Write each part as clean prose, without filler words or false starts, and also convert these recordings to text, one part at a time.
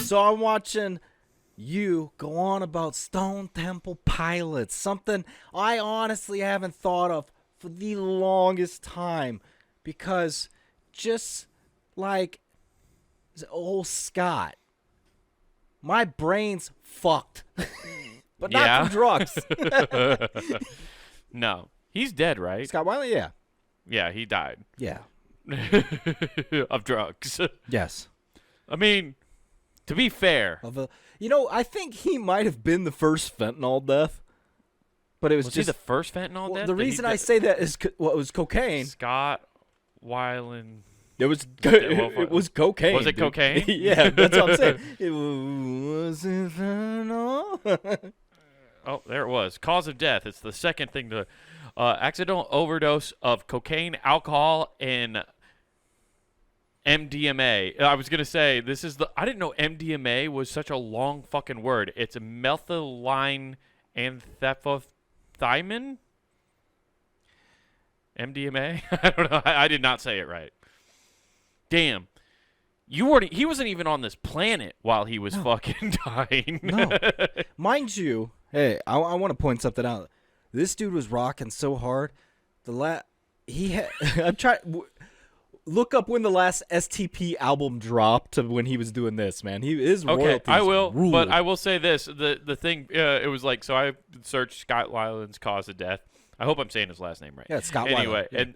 So I'm watching you go on about Stone Temple Pilots, something I honestly haven't thought of for the longest time, because just like old Scott, my brain's fucked, but not from drugs. No, he's dead, right? Scott Weiland, yeah. Yeah, he died. Yeah. Of drugs. Yes. I mean, to be fair. I think he might have been the first fentanyl death, but it was he the first fentanyl death? The reason I say that is it was cocaine. Scott Weiland. It was cocaine. Was it cocaine? Yeah, that's what I'm saying. It was fentanyl. Oh, there it was. Cause of death. It's the second thing to accidental overdose of cocaine, alcohol, and MDMA. I was going to say, I didn't know MDMA was such a long fucking word. It's a methylene amphetamin? MDMA? I don't know. I did not say it right. Damn. He wasn't even on this planet while he was fucking dying. No. Mind you, hey, I want to point something out. This dude was rocking so hard. I'm trying. Look up when the last STP album dropped to when he was doing this, man. His royalties Okay, I will, ruled. but I will say this: the thing, it was like, so I searched Scott Weiland's cause of death. I hope I'm saying his last name right. Yeah, Scott anyway, Weiland.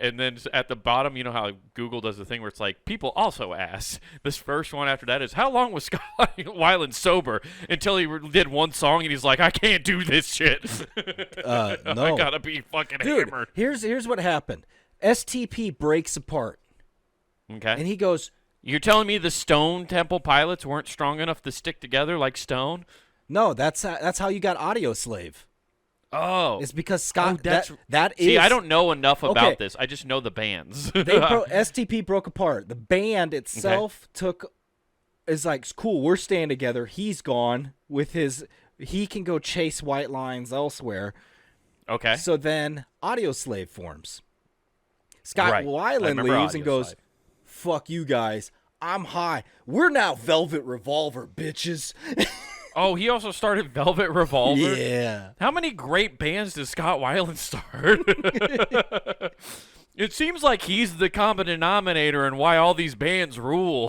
and then at the bottom, you know how Google does the thing where it's like, people also ask. This first one after that is, how long was Scott Weiland sober until he did one song and he's like, I can't do this shit. No, I gotta be fucking dude. hammered. Here's what happened. STP breaks apart. Okay. And he goes, You're telling me the Stone Temple Pilots weren't strong enough to stick together like Stone? no, that's how you got Audio Slave. Oh. It's because Scott. that's that is. See, I don't know enough about Okay. this. I just know the bands. STP broke apart. The band itself is like, cool, we're staying together. He's gone with he can go chase white lines elsewhere. Okay. So then Audio Slave forms. Scott Right. I Weiland remember leaves and Audio goes, Slave. fuck you guys. I'm high. We're now Velvet Revolver, bitches. Oh, he also started Velvet Revolver? Yeah. How many great bands does Scott Weiland start? It seems like he's the common denominator in why all these bands rule.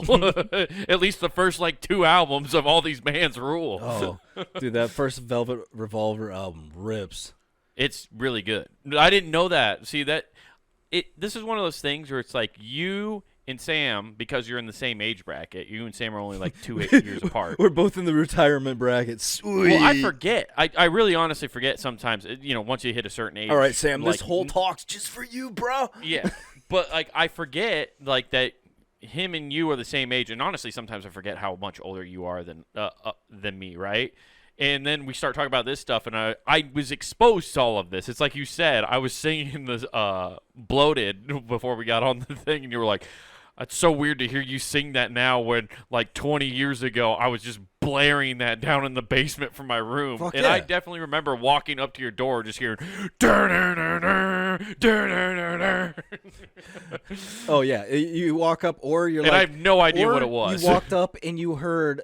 At least the first, 2 albums of all these bands rule. Oh, dude, that first Velvet Revolver album rips. It's really good. I didn't know that. See, this is one of those things where it's like you and Sam, because you're in the same age bracket, you and Sam are only 2 years apart. We're both in the retirement bracket. Sweet. Well, I forget. I really honestly forget sometimes, once you hit a certain age. All right, Sam, this whole talk's just for you, bro. Yeah. But, I forget, that him and you are the same age. And honestly, sometimes I forget how much older you are than me, right? And then we start talking about this stuff, and I was exposed to all of this. It's like you said, I was singing the Bloated before we got on the thing, and you were like, it's so weird to hear you sing that now when, 20 years ago, I was just blaring that down in the basement from my room. Fuck and yeah. I definitely remember walking up to your door just hearing, Oh, yeah. You walk up, or you're and I have no idea what it was. You walked up and you heard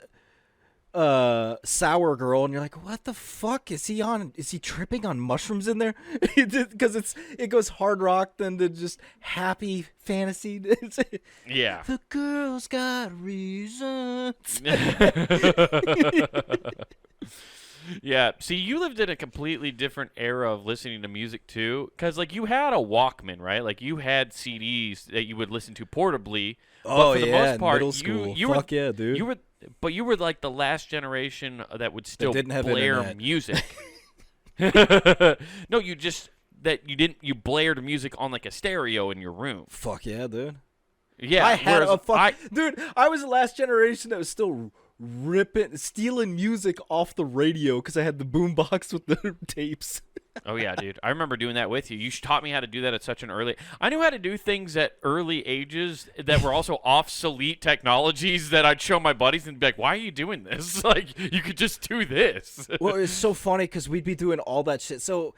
Sour Girl, and you're like, what the fuck is he on? Is he tripping on mushrooms in there? Because it goes hard rock, then to just happy fantasy. Yeah. The girl's got reasons. Yeah. See, you lived in a completely different era of listening to music too, because you had a Walkman, right? You had CDs that you would listen to portably. Oh, but for the yeah, most part, middle school. You Fuck yeah, dude. You were the last generation that would still didn't have blare internet. music. No, you blared music on a stereo in your room. Fuck yeah, dude. Yeah, I had dude. I was the last generation that was still stealing music off the radio because I had the boombox with the tapes. Oh yeah, dude. I remember doing that with you. You taught me how to do that at such an early. I knew how to do things at early ages that were also obsolete technologies that I'd show my buddies and be like, "Why are you doing this? You could just do this." Well, it's so funny because we'd be doing all that shit. So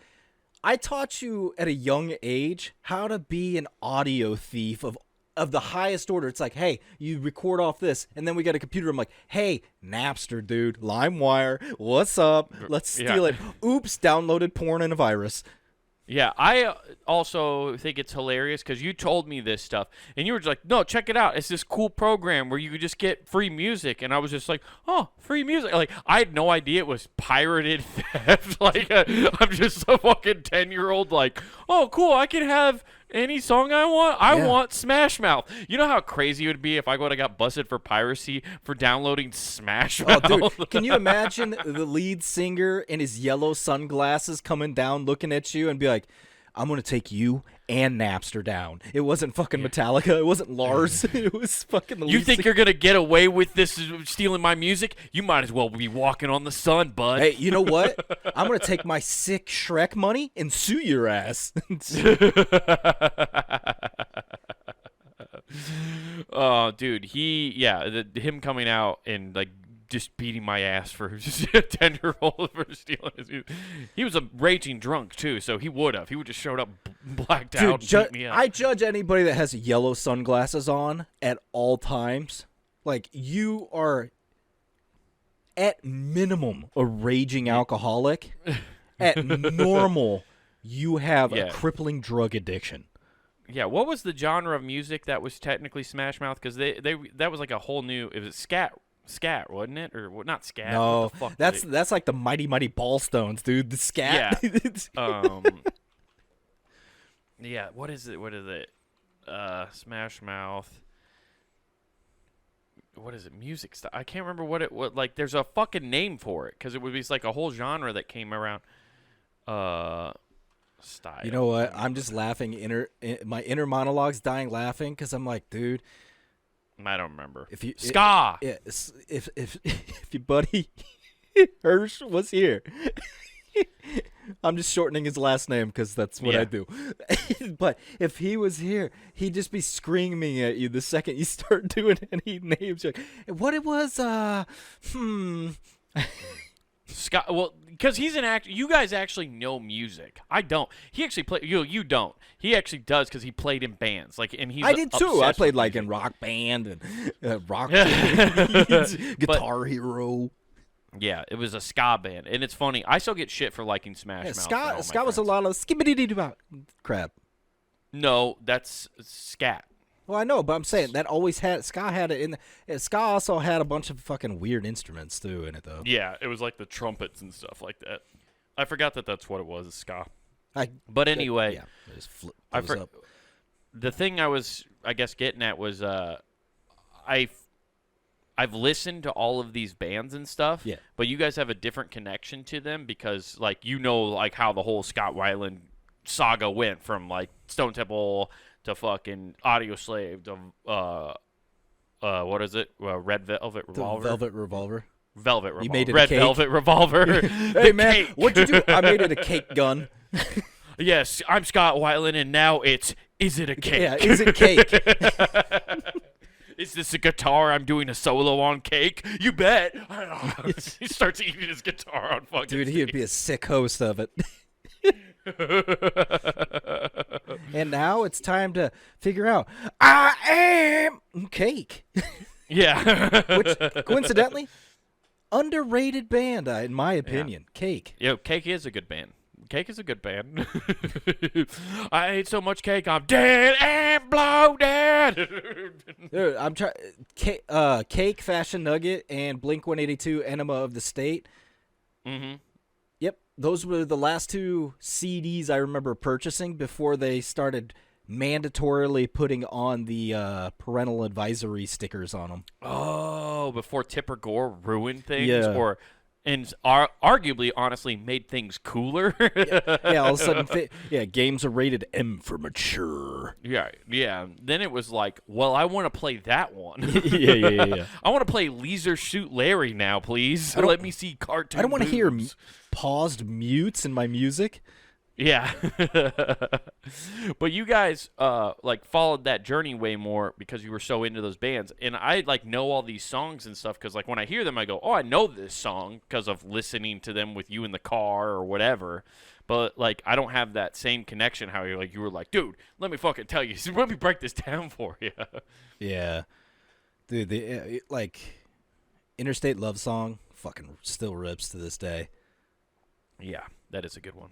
I taught you at a young age how to be an audio thief of of the highest order. It's like, hey, you record off this, and then we got a computer. I'm like, hey, Napster, dude, LimeWire, what's up? Let's steal it. Oops, downloaded porn and a virus. Yeah, I also think it's hilarious because you told me this stuff, and you were just like, no, check it out. It's this cool program where you could just get free music. And I was just like, oh, free music. Like, I had no idea it was pirated theft. Like, I'm just a fucking 10-year-old like, oh, cool, I can have any song I want. I want Smash Mouth. You know how crazy it would be if I would have got busted for piracy for downloading Smash Mouth? Oh, dude, can you imagine the lead singer in his yellow sunglasses coming down, looking at you, and be like, I'm going to take you and Napster down. It wasn't fucking Metallica. It wasn't Lars. It was fucking the lead You think singer. you're going to get away with this stealing my music? You might as well be walking on the sun, bud. Hey, you know what? I'm going to take my sick Shrek money and sue your ass. Oh, dude, him coming out and like just beating my ass for just a 10-year-old for stealing his music. He was a raging drunk too, so he would just showed up blacked out and beat me up. I judge anybody that has yellow sunglasses on at all times. Like, you are at minimum a raging alcoholic. At normal, you have a crippling drug addiction. Yeah, what was the genre of music that was technically Smash Mouth? Because that was like a whole new. It was scat, wasn't it? Or not scat? No, what the fuck that's like the Mighty Mighty Ballstones, dude. The scat. Yeah. Yeah. What is it? Smash Mouth. What is it? Music stuff. I can't remember what. Like, there's a fucking name for it because it would be like a whole genre that came around. Style. You know what? I'm just laughing. My inner monologue's dying laughing because I'm like, dude. I don't remember. Ska. If your buddy Hirsch was here, I'm just shortening his last name because that's what I do. But if he was here, he'd just be screaming at you the second you start doing any names. Like, what it was? Scott, well, because he's an actor. You guys actually know music. I don't. He actually play. You don't. He actually does because he played in bands. Like, and he's. I did too. I played like music. in Rock Band and Rock Guitar Hero. Yeah, it was a ska band, and it's funny. I still get shit for liking Smash Mouth. Ska was a lot of skibbity crap. No, that's scat. Well, I know, but I'm saying that always had ska had it in. Ska also had a bunch of fucking weird instruments too in it, though. Yeah, it was like the trumpets and stuff like that. I forgot that's what it was, ska. But anyway, yeah, it just up. The thing I was, I guess, getting at was I've listened to all of these bands and stuff. Yeah. But you guys have a different connection to them because, like, you know, like how the whole Scott Weiland saga went from like Stone Temple to fucking Audio Slave to what is it? Red Velvet Revolver. Velvet Revolver. Velvet Revolver. You made it Red a cake? Velvet Revolver. Hey man, cake. what'd you do? I made it a cake gun. Yes, I'm Scott Weiland, and now is it a cake? Yeah, is it cake? Is this a guitar I'm doing a solo on cake? You bet. He starts eating his guitar on fucking Dude, he'd be a sick host of it. And now it's time to figure out, I am cake. Yeah. Which, coincidentally, underrated band, in my opinion. Yeah. Cake. Yeah, Cake is a good band. Cake is a good band. I ate so much cake, I'm dead and bloated. Dude, I'm trying. Cake, Fashion Nugget, and Blink-182, Enema of the State. Mm-hmm. Yep, those were the last two CDs I remember purchasing before they started mandatorily putting on the parental advisory stickers on them. Oh, before Tipper Gore ruined things? Yeah. And arguably, honestly, made things cooler. Yeah, all of a sudden, games are rated M for mature. Yeah. Then it was like, well, I want to play that one. Yeah. I want to play Leisure Suit Larry now, please. Let me see cartoon. I don't want to hear boobs. paused mutes in my music. Yeah. But you guys like followed that journey way more because you were so into those bands. And I like know all these songs and stuff because like when I hear them I go, "Oh, I know this song" because of listening to them with you in the car or whatever. But like, I don't have that same connection. How you were like, dude, let me fucking tell you. Let me break this down for you. Yeah, dude. The like Interstate Love Song fucking still rips to this day. Yeah, that is a good one.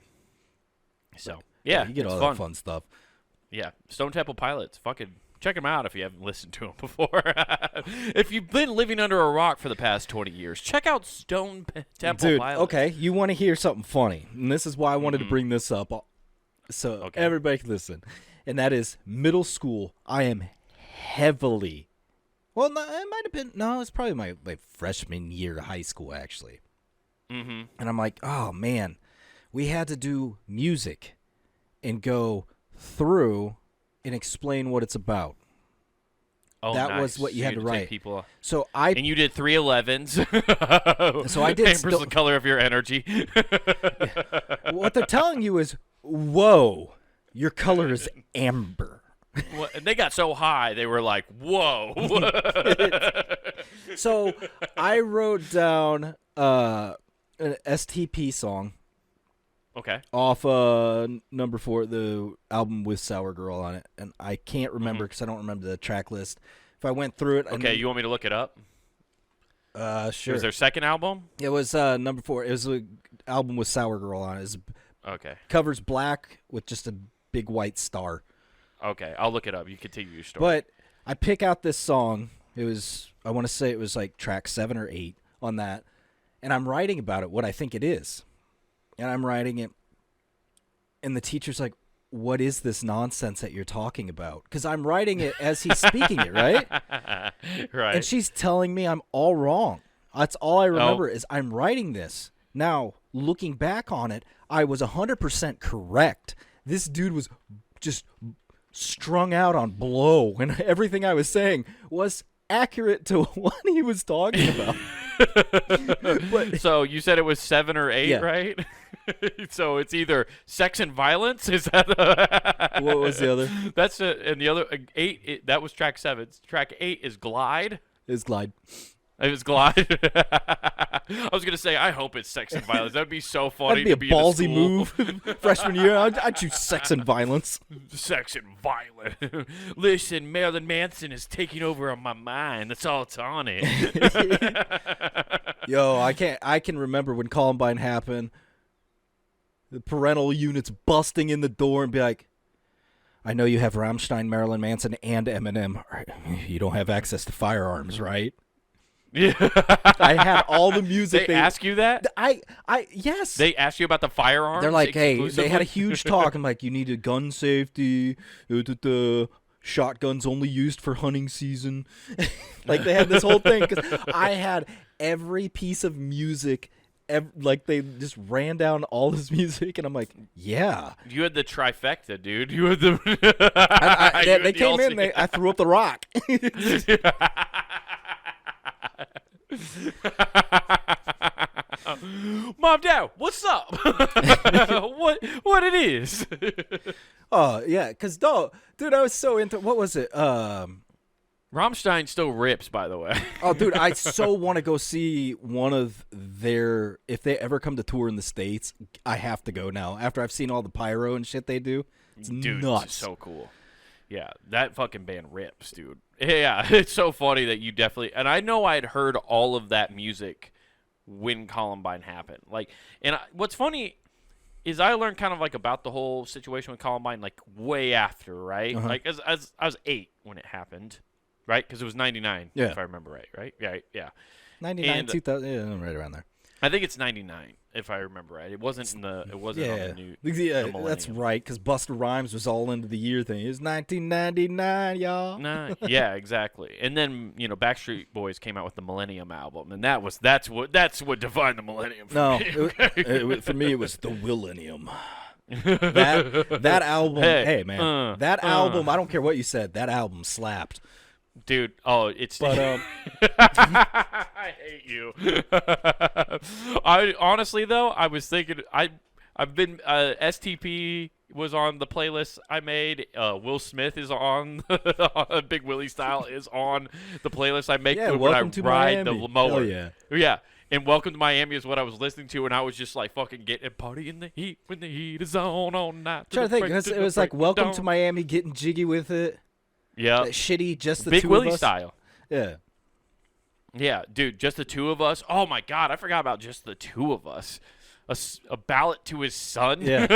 So yeah, you get all fun. that fun stuff. Yeah, Stone Temple Pilots. Fucking check them out if you haven't listened to them before. If you've been living under a rock for the past 20 years, check out Stone Temple Pilots. Okay, you want to hear something funny, and this is why I wanted to bring this up, so everybody can listen. And that is middle school. I am heavily, well, no, it might have been, no, it's probably my freshman year of high school actually. Mm-hmm. And I'm like, oh man, we had to do music and go through and explain what it's about. Oh, that nice. was what you had to write. People. So and you did 311s. So I did. Amber's the color of your energy. What they're telling you is, whoa, your color is amber. Well, and they got so high, they were like, whoa. So I wrote down an STP song. Okay. Off number 4, the album with Sour Girl on it. And I can't remember because I don't remember the track list. If I went through it. Okay, you want me to look it up? Sure. It was their second album? It was number 4. It was an album with Sour Girl on it. Okay. Covers black with just a big white star. Okay, I'll look it up. You continue your story. But I pick out this song. It was, I want to say it was like track 7 or 8 on that. And I'm writing about it, what I think it is. And I'm writing it, and the teacher's like, what is this nonsense that you're talking about? Because I'm writing it as he's speaking it, right? Right. And she's telling me I'm all wrong. That's all I remember is I'm writing this. Now, looking back on it, I was 100% correct. This dude was just strung out on blow, and everything I was saying was accurate to what he was talking about. But, so you said it was 7 or 8, yeah. Right? So it's either sex and violence. Is that what was the other? That's and the other 8. That was track 7. Track 8 is Glide. Is Glide. It was Glide. I was gonna say I hope it's sex and violence. That'd be so funny. That'd be a ballsy move. Freshman year, I'd choose sex and violence. Sex and violence. Listen, Marilyn Manson is taking over on my mind. That's all it's on it. Yo, I can remember when Columbine happened. The parental units busting in the door and be like, I know you have Rammstein, Marilyn Manson, and Eminem. You don't have access to firearms, right? Yeah. I had all the music. They ask you that? Yes. They asked you about the firearms? They're like, hey, they had a huge talk. I'm like, you need a gun safety. Shotguns only used for hunting season. Like, they had this whole thing. Because I had every piece of music. Like, they just ran down all this music, and I'm like, yeah. You had the trifecta, dude. You had the. They came in. I threw up the rock. Mom, Dad, what's up? What it is? Oh yeah, because dude, I was so into, what was it? Rammstein still rips, by the way. Oh, dude, I so want to go see one of their, if they ever come to tour in the States, I have to go now. After I've seen all the pyro and shit they do, it's dude, nuts. It's so cool. Yeah, that fucking band rips, dude. Yeah, it's so funny that you definitely, and I know I'd heard all of that music when Columbine happened. Like, and what's funny is I learned kind of like about the whole situation with Columbine like way after, right? Uh-huh. Like as I was 8 when it happened, right? Because it was 99, yeah, if I remember right, right? Yeah. 99, 2000, yeah, right around there. I think it's 99, if I remember right. It wasn't on the new. Yeah, that's right, because Busta Rhymes was all into the year thing. It's 1999, y'all. Nah, yeah, exactly. And then Backstreet Boys came out with the Millennium album, and that's what defined the Millennium. For me. For me, it was the Willennium. That album. Hey man, that album. I don't care what you said. That album slapped. Dude, it's. But I hate you. I honestly though, I was thinking I've been STP was on the playlist I made. Will Smith is on Big Willie Style is on the playlist I make when I ride Miami. the mower. Oh, yeah. Yeah. And Welcome to Miami is what I was listening to, and I was just like fucking getting party in the heat when the heat is on all night. I'm trying to think, it was like Welcome to Miami, getting jiggy with it. Yeah. Shitty, just the Big two Willie of us. style. Yeah. Yeah, dude, just the two of us. Oh my God, I forgot about just the two of us. A ballot to his son. Yeah.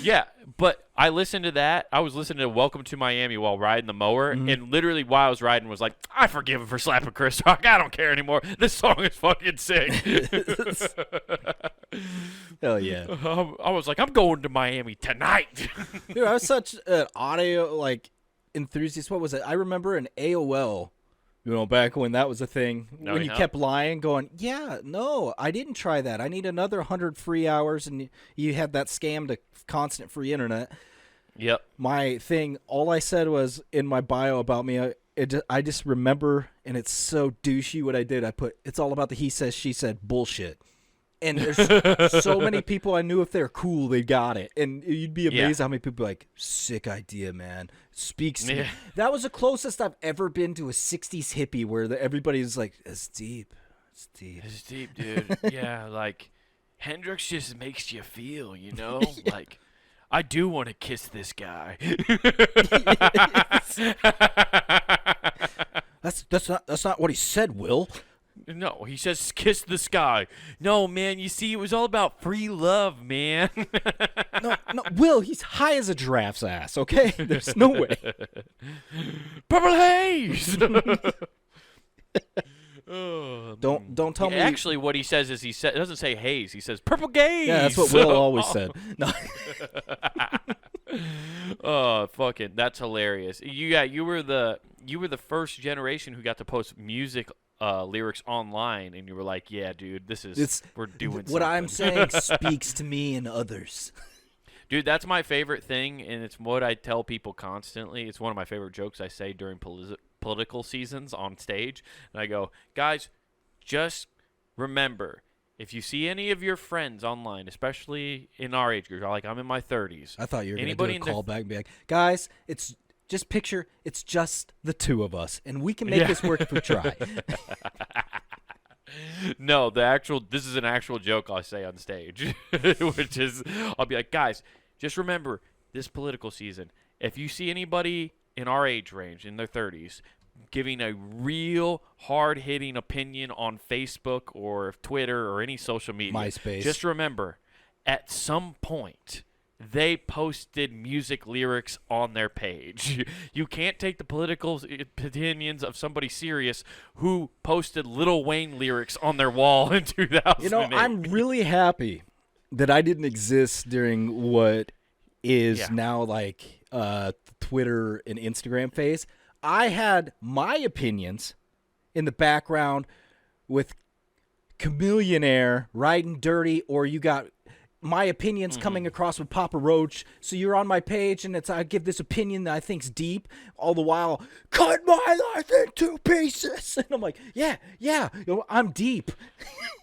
Yeah, but I listened to that. I was listening to Welcome to Miami while riding the mower, and literally while I was riding was like, I forgive him for slapping Chris Rock. I don't care anymore. This song is fucking sick. Hell yeah. I was like, I'm going to Miami tonight. Dude, I was such an audio like enthusiast. What was it? I remember an AOL, back when that was a thing. No, when you kept lying, going, yeah, no, I didn't try that. I need another 100 free hours, and you had that scam to constant free internet. Yep. My thing, all I said was in my bio about me, I just remember, and it's so douchey what I did. I put, it's all about the he says, she said bullshit. And there's so many people I knew if they're cool, they got it. And you'd be amazed how many people are like, sick idea, man. Speaks to me. That was the closest I've ever been to a 60s hippie where everybody's like, it's deep. It's deep. It's deep, dude. Yeah, like, Hendrix just makes you feel, Like, I do want to kiss this guy. That's not what he said, Will. No, he says kiss the sky. No, man, you see, it was all about free love, man. No, Will, he's high as a giraffe's ass, okay? There's no way. Purple haze! Don't tell me. Actually, what he says is it doesn't say haze. He says purple gaze. Yeah, that's what Will always said. No. Oh, fucking, that's hilarious. You were the first generation who got to post music lyrics online, and you were like, yeah, dude, we're doing what something. I'm saying speaks to me and others. Dude, that's my favorite thing, and it's what I tell people constantly. It's one of my favorite jokes I say during political seasons on stage. And I go, guys, just remember, if you see any of your friends online, especially in our age group, like I'm in my 30s. I thought you were going to do a callback and be like, guys, just picture it's just the two of us, and we can make this work if we try. No, this is an actual joke I'll say on stage, which is I'll be like, guys, just remember this political season, if you see anybody in our age range, in their 30s, giving a real hard-hitting opinion on Facebook or Twitter or any social media, MySpace, just remember, at some point, they posted music lyrics on their page. You can't take the political opinions of somebody serious who posted Lil Wayne lyrics on their wall in 2008. I'm really happy that I didn't exist during what is now like Twitter and Instagram phase. I had my opinions in the background with Chameleonaire, Riding Dirty, or you got my opinions coming across with Papa Roach. So you're on my page, and I give this opinion that I think's deep, all the while, cut my life into pieces. And I'm like, yeah, I'm deep.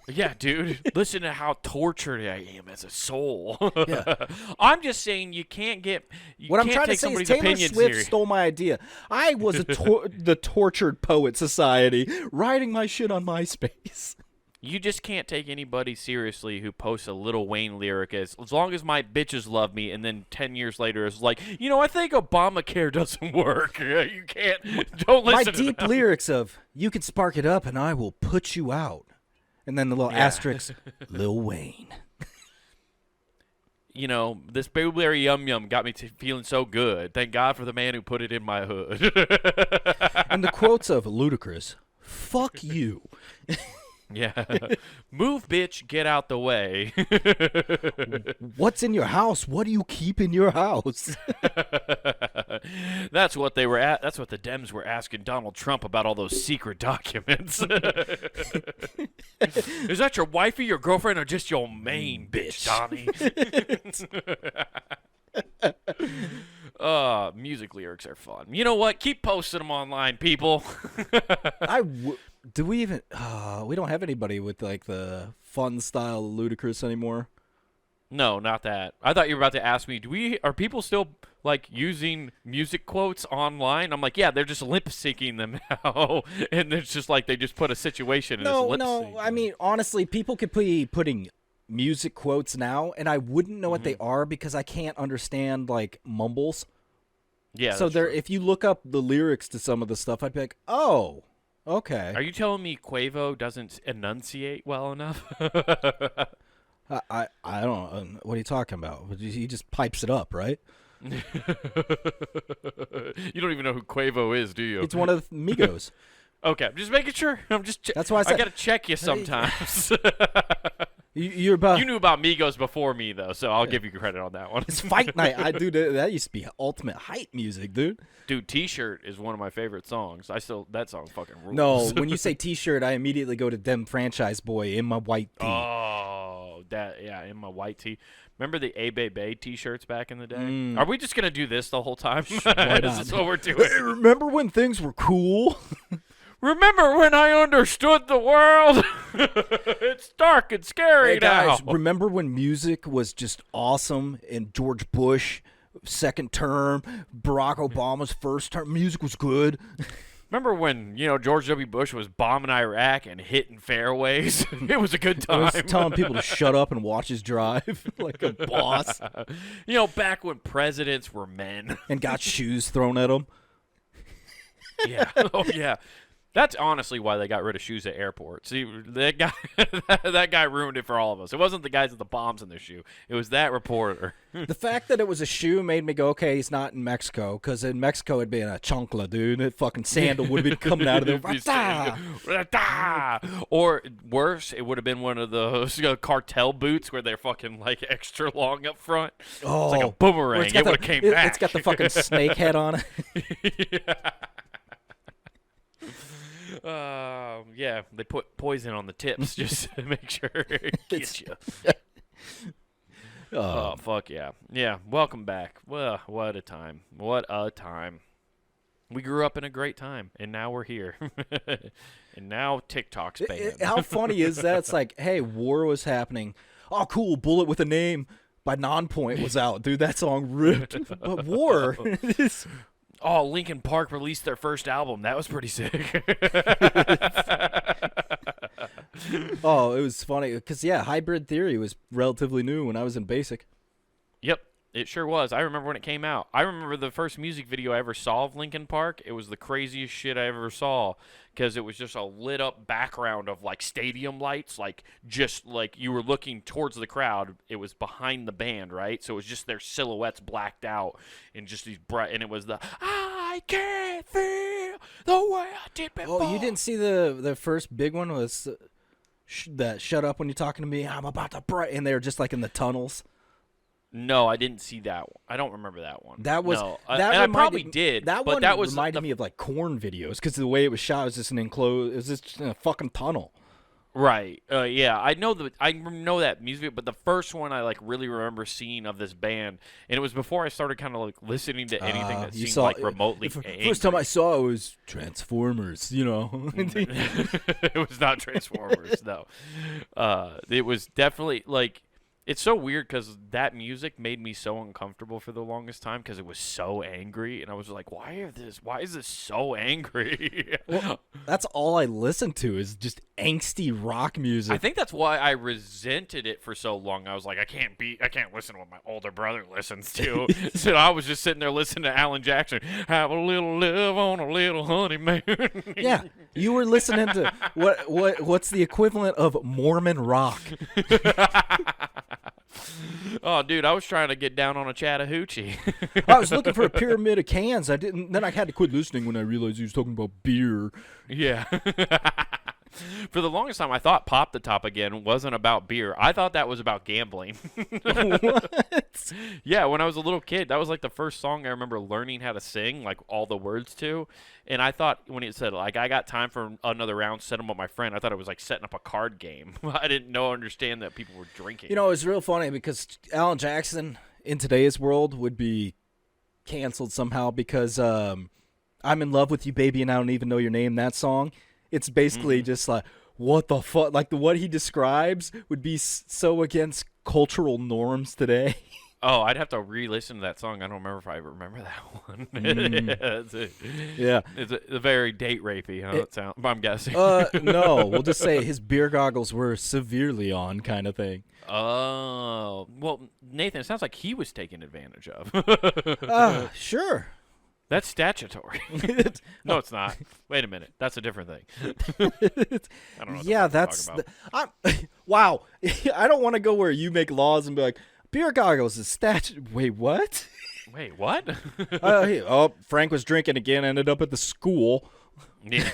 Yeah, dude. Listen to how tortured I am as a soul. Yeah. I'm just saying you can't get. What I'm trying to say is Taylor Swift stole my idea. I was the tortured poet society, writing my shit on MySpace. You just can't take anybody seriously who posts a Lil Wayne lyric as long as my bitches love me, and then 10 years later is like, I think Obamacare doesn't work. You can't. Don't listen my to deep them. lyrics of, you can spark it up and I will put you out. And then the little asterisk, Lil Wayne. This blueberry yum yum got me feeling so good. Thank God for the man who put it in my hood. And the quotes of Ludacris, fuck you. Yeah. Move, bitch, get out the way. What's in your house? What do you keep in your house? That's what they were at. That's what the Dems were asking Donald Trump about all those secret documents. Is that your wifey, your girlfriend, or just your main bitch, Donnie? Music lyrics are fun. You know what? Keep posting them online, people. Do we even? We don't have anybody with like the fun style Ludacris anymore. No, not that. I thought you were about to ask me. Are people still like using music quotes online. I'm like, yeah, they're just lip syncing them now, and it's just like they just put a situation and it's lip sync. I mean, honestly, people could be putting music quotes now, and I wouldn't know what they are because I can't understand like mumbles. Yeah. So that's true. if you look up the lyrics to some of the stuff, I'd be like, oh, okay. Are you telling me Quavo doesn't enunciate well enough? I don't know. What are you talking about? He just pipes it up, right? You don't even know who Quavo is, do you? It's one of the Migos. Okay, I'm just making sure. That's why I said I gotta check you sometimes. You're about. You knew about Migos before me, though, so I'll give you credit on that one. It's fight night. That used to be ultimate hype music, dude. Dude, T-shirt is one of my favorite songs. That song fucking rules. No, when you say T-shirt, I immediately go to Dem Franchise Boy in my white tee. Oh, in my white tee. Remember the A Bay Bay T-shirts back in the day? Are we just gonna do this the whole time? Is this what we're doing? Hey, remember when things were cool? Remember when I understood the world? It's dark and scary Hey guys, now. remember when music was just awesome and George Bush second term, Barack Obama's first term, music was good. Remember when, George W. Bush was bombing Iraq and hitting fairways? It was a good I time. was telling people to shut up and watch his drive like a boss Back when presidents were men. and got shoes thrown at them. Yeah. Oh, yeah. That's honestly why they got rid of shoes at airports. See, that guy ruined it for all of us. It wasn't the guys with the bombs in their shoe. It was that reporter. The fact that it was a shoe made me go, okay, he's not in Mexico, because in Mexico it'd be in a chancla, dude. That fucking sandal would have been coming out of there. Or worse, it would have been one of those cartel boots where they're fucking like extra long up front. Oh, it's like a boomerang. It would have came back. It's got the fucking snake head on it. Yeah. Yeah, they put poison on the tips just to make sure it gets you. Oh, fuck yeah. Yeah, welcome back. Well, what a time. What a time. We grew up in a great time, and now we're here. And now TikTok's banned. How funny is that? It's like, hey, war was happening. Oh, cool, Bullet with a Name by Nonpoint was out. Dude, that song ripped. But war. Oh, Linkin Park released their first album. That was pretty sick. Oh, it was funny because, Hybrid Theory was relatively new when I was in basic. Yep, it sure was. I remember when it came out. I remember the first music video I ever saw of Linkin Park. It was the craziest shit I ever saw because it was just a lit up background of like stadium lights, like just like you were looking towards the crowd. It was behind the band, right? So it was just their silhouettes blacked out and just these bright. And it was the I can't feel the way I did before. Oh, you didn't see the first big one was that "Shut Up When You're Talking to Me, I'm About to Bright," and they were just like in the tunnels. No, I didn't see that one. I don't remember that one. That was no. I probably did. That but one that was reminded me of like Korn videos because the way it was shot was just an enclosed. It was just in a fucking tunnel. Right. Yeah. I know that music video, but the first one I like really remember seeing of this band, and it was before I started kind of like listening to anything that seemed like remotely. First time I saw it was Transformers. It was not Transformers. No. It was definitely like. It's so weird because that music made me so uncomfortable for the longest time because it was so angry, and I was like, "Why is this so angry?" Well, that's all I listen to is just angsty rock music. I think that's why I resented it for so long. I was like, I can't listen to what my older brother listens to. So I was just sitting there listening to Alan Jackson. Have a little love on a little honeymoon. Yeah, you were listening to what's the equivalent of Mormon rock. Oh, dude, I was trying to get down on a Chattahoochee. I was looking for a pyramid of cans. I didn't. Then I had to quit listening when I realized he was talking about beer. Yeah. For the longest time, I thought Pop the Top Again wasn't about beer. I thought that was about gambling. What? Yeah, when I was a little kid, that was like the first song I remember learning how to sing, like all the words to. And I thought when it said, like, I got time for another round, set them with my friend, I thought it was like setting up a card game. I didn't understand that people were drinking. You know, it's real funny because Alan Jackson in today's world would be canceled somehow because I'm in love with you, baby, and I don't even know your name. That song. It's basically just like, what the fuck? Like, what he describes would be so against cultural norms today. Oh, I'd have to re-listen to that song. I don't remember if I remember that one. Yeah. It's a very date rapey, huh? It sound, I'm guessing. No, we'll just say his beer goggles were severely on, kind of thing. Oh, well, Nathan, it sounds like he was taken advantage of. Sure. That's statutory. No, it's not. Wait a minute. That's a different thing. I don't know. Yeah, that's. Wow. I don't want to go where you make laws and be like, beer goggles is statute. Wait, what? Wait, what? Frank was drinking again, ended up at the school. Yeah.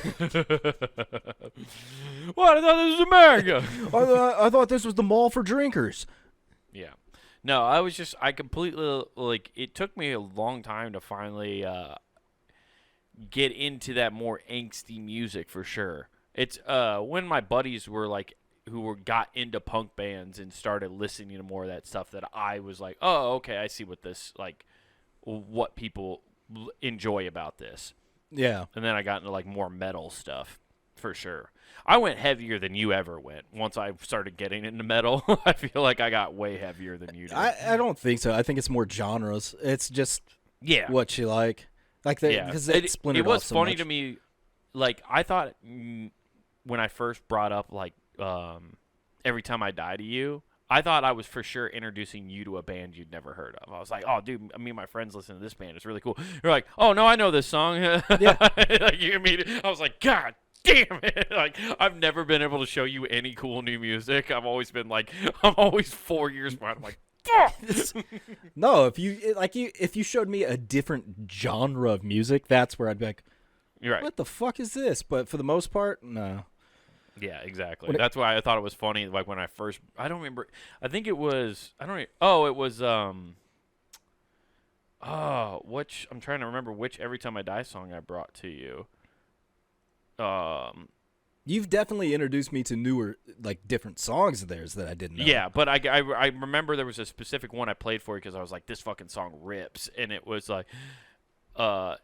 What? I thought this was America. I thought this was the mall for drinkers. Yeah. No, I completely, like, it took me a long time to finally get into that more angsty music for sure. It's when my buddies were like, got into punk bands and started listening to more of that stuff that I was like, oh, okay, I see what people enjoy about this. Yeah. And then I got into like more metal stuff for sure. I went heavier than you ever went. Once I started getting into metal, I feel like I got way heavier than you did. I don't think so. I think it's more genres. It's just what you like. Like because it splintered off so much. It was funny to me. Like I thought when I first brought up like Every Time I Die to You, I thought I was for sure introducing you to a band you'd never heard of. I was like, oh, dude, me and my friends listen to this band. It's really cool. You're like, oh, no, I know this song. Yeah. I was like, God damn it. Like, I've never been able to show you any cool new music. I'm always 4 years behind. I'm like, fuck. No, if you showed me a different genre of music, that's where I'd be like, you're right. What the fuck is this? But for the most part, no. Yeah, exactly. That's why I thought it was funny. Like when I don't remember. I think it was. It was. I'm trying to remember which Every Time I Die song I brought to you. You've definitely introduced me to newer, like different songs of theirs that I didn't know. Yeah, but I remember there was a specific one I played for you because I was like, this fucking song rips, and it was like, it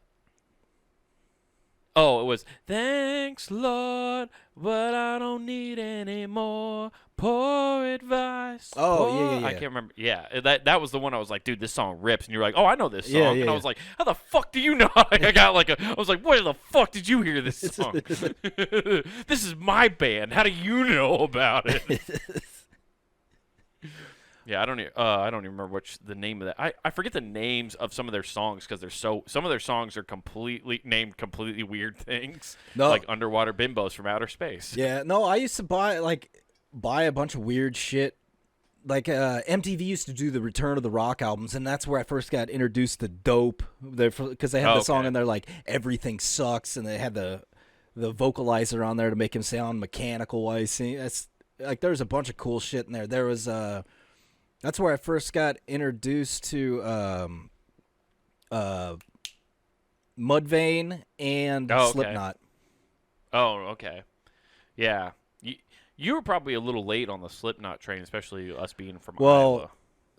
was, thanks, Lord, but I don't need any more poor advice. Oh, yeah. I can't remember. Yeah, that was the one I was like, dude, this song rips. And you're like, oh, I know this song. And I was like, how the fuck do you know? I was like, where the fuck did you hear this song? This is my band. How do you know about it? Yeah, I don't even remember the name of that. I forget the names of some of their songs because some of their songs are named completely weird things, like Underwater Bimbos from Outer Space. Yeah, no, I used to buy a bunch of weird shit. Like MTV used to do the Return of the Rock albums, and that's where I first got introduced to Dope. Because they had the song in there like Everything Sucks, and they had the vocalizer on there to make him sound mechanical while he's singing. That's like there's a bunch of cool shit in there. There was that's where I first got introduced to Mudvayne and Slipknot. Oh, okay. Yeah. You were probably a little late on the Slipknot train, especially us being from Iowa.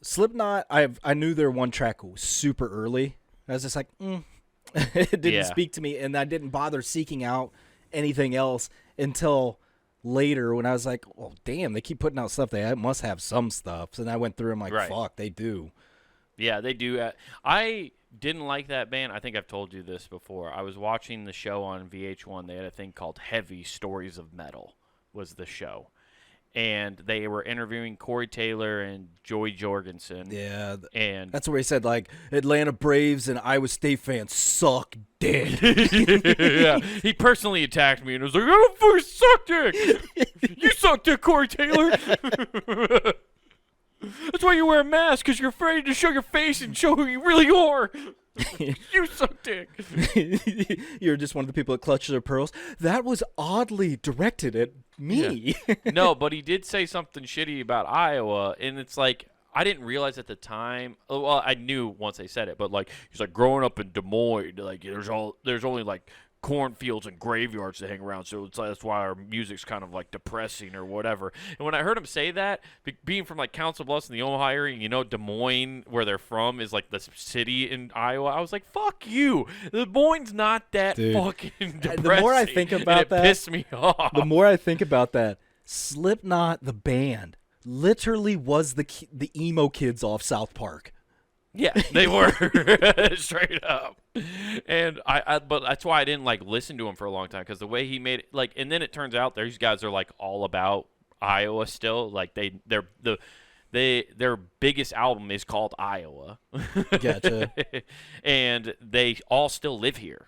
Slipknot, I knew their one track was super early. I was just like, it didn't speak to me, and I didn't bother seeking out anything else until later when I was like, oh, damn, they keep putting out stuff. They must have some stuff. And I went through and I'm like, fuck, they do. Yeah, they do. I didn't like that band. I think I've told you this before. I was watching the show on VH1. They had a thing called Heavy Stories of Metal was the show. And they were interviewing Corey Taylor and Joey Jorgensen. Yeah. And that's where he said, like, Atlanta Braves and Iowa State fans suck dick. Yeah. He personally attacked me and was like, I don't fucking suck dick. You suck dick, Corey Taylor. That's why you wear a mask, because you're afraid to show your face and show who you really are. You suck dick. You're just one of the people that clutch their pearls. That was oddly directed at me. Yeah. No, but he did say something shitty about Iowa, and it's like, I didn't realize at the time. Well, I knew once they said it, but like he's like growing up in Des Moines, like there's only like cornfields and graveyards to hang around, so that's why our music's kind of like depressing or whatever. And when I heard him say that, being from like Council Bluffs in the Omaha area, you know, Des Moines, where they're from, is like the city in Iowa. I was like, fuck you. Des Moines not that fucking depressing. The more I think about that, it pissed me off. The more I think about that, Slipknot, the band, literally was the emo kids off South Park. Yeah, they were straight up, and but that's why I didn't like listen to him for a long time because the way he made it, like, and then it turns out these guys are like all about Iowa still. Like their biggest album is called Iowa. Gotcha. And they all still live here.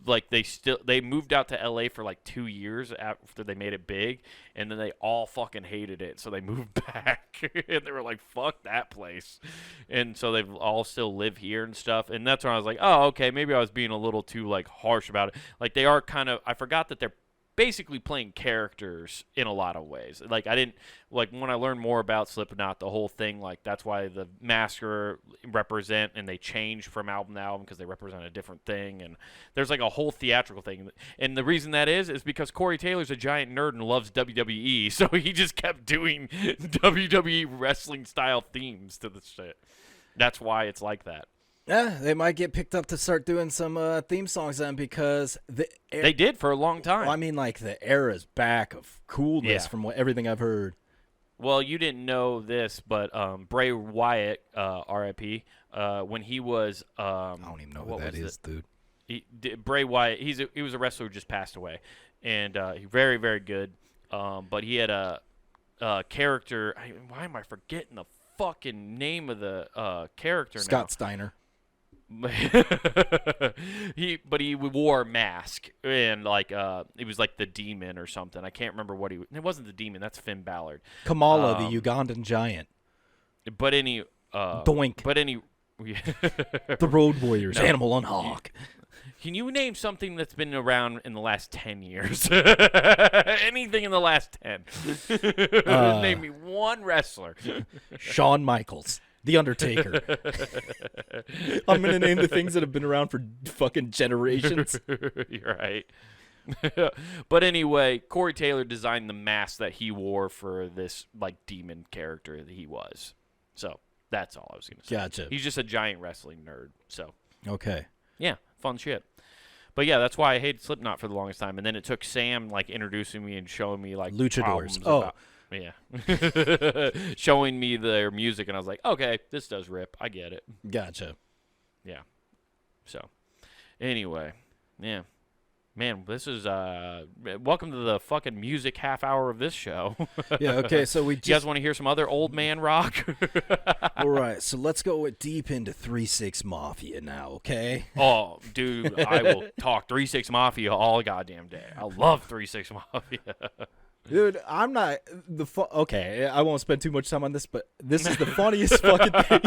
Like they moved out to LA for like 2 years after they made it big, and then they all fucking hated it, so they moved back. And they were like, fuck that place. And so they've all still live here and stuff. And that's when I was like, oh, okay, maybe I was being a little too like harsh about it. Like they are kind of, I forgot that they're basically playing characters in a lot of ways. Like I didn't, like when I learned more about Slipknot, the whole thing, like that's why the masker represent, and they change from album to album because they represent a different thing, and there's like a whole theatrical thing. And the reason that is because Corey Taylor's a giant nerd and loves WWE, so he just kept doing WWE wrestling style themes to the shit. That's why it's like that. Yeah, they might get picked up to start doing some theme songs then, because they did for a long time. Well, I mean, like the era's back of coolness from everything I've heard. Well, you didn't know this, but Bray Wyatt, R.I.P., when he was I don't even know who that is, dude. Bray Wyatt, he was a wrestler who just passed away, and he very, very good. But he had a character. Why am I forgetting the fucking name of the character now? Scott Steiner. He wore a mask, and like it was like the demon or something. I can't remember what it wasn't the demon. That's Finn Balor. Kamala, the Ugandan giant. But any Doink. But any the Road Warriors, no. Animal on Hawk. Can you name something that's been around in the last 10 years? Anything in the last 10. Name me one wrestler. Shawn Michaels. The Undertaker. I'm going to name the things that have been around for fucking generations. You're right. But anyway, Corey Taylor designed the mask that he wore for this like demon character that he was. So that's all I was going to say. Gotcha. He's just a giant wrestling nerd. So okay. Yeah, fun shit. But yeah, that's why I hated Slipknot for the longest time. And then it took Sam like introducing me and showing me like luchadors. Yeah. Showing me their music, and I was like, okay, this does rip. I get it. Gotcha. Yeah. So, anyway, yeah. Man, this is, welcome to the fucking music half hour of this show. Yeah, okay, so we just... You guys want to hear some other old man rock? All right, so let's go deep into 3-6 Mafia now, okay? Oh, dude, I will talk 3-6 Mafia all goddamn day. I love 3-6 Mafia. Dude, I'm not okay, I won't spend too much time on this, but this is the funniest fucking thing.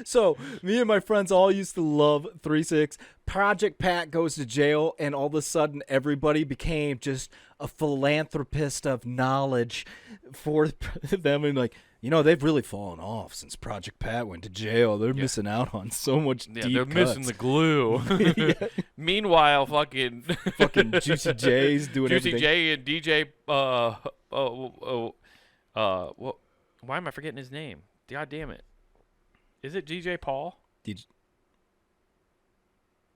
So, me and my friends all used to love 3-6. Project Pat goes to jail, and all of a sudden, everybody became just a philanthropist of knowledge for them, and like, you know, they've really fallen off since Project Pat went to jail. They're missing out on so much deep they're cuts. missing the glue. Meanwhile, fucking Juicy J's doing Juicy everything. J and DJ why am I forgetting his name? God damn it. Is it DJ Paul?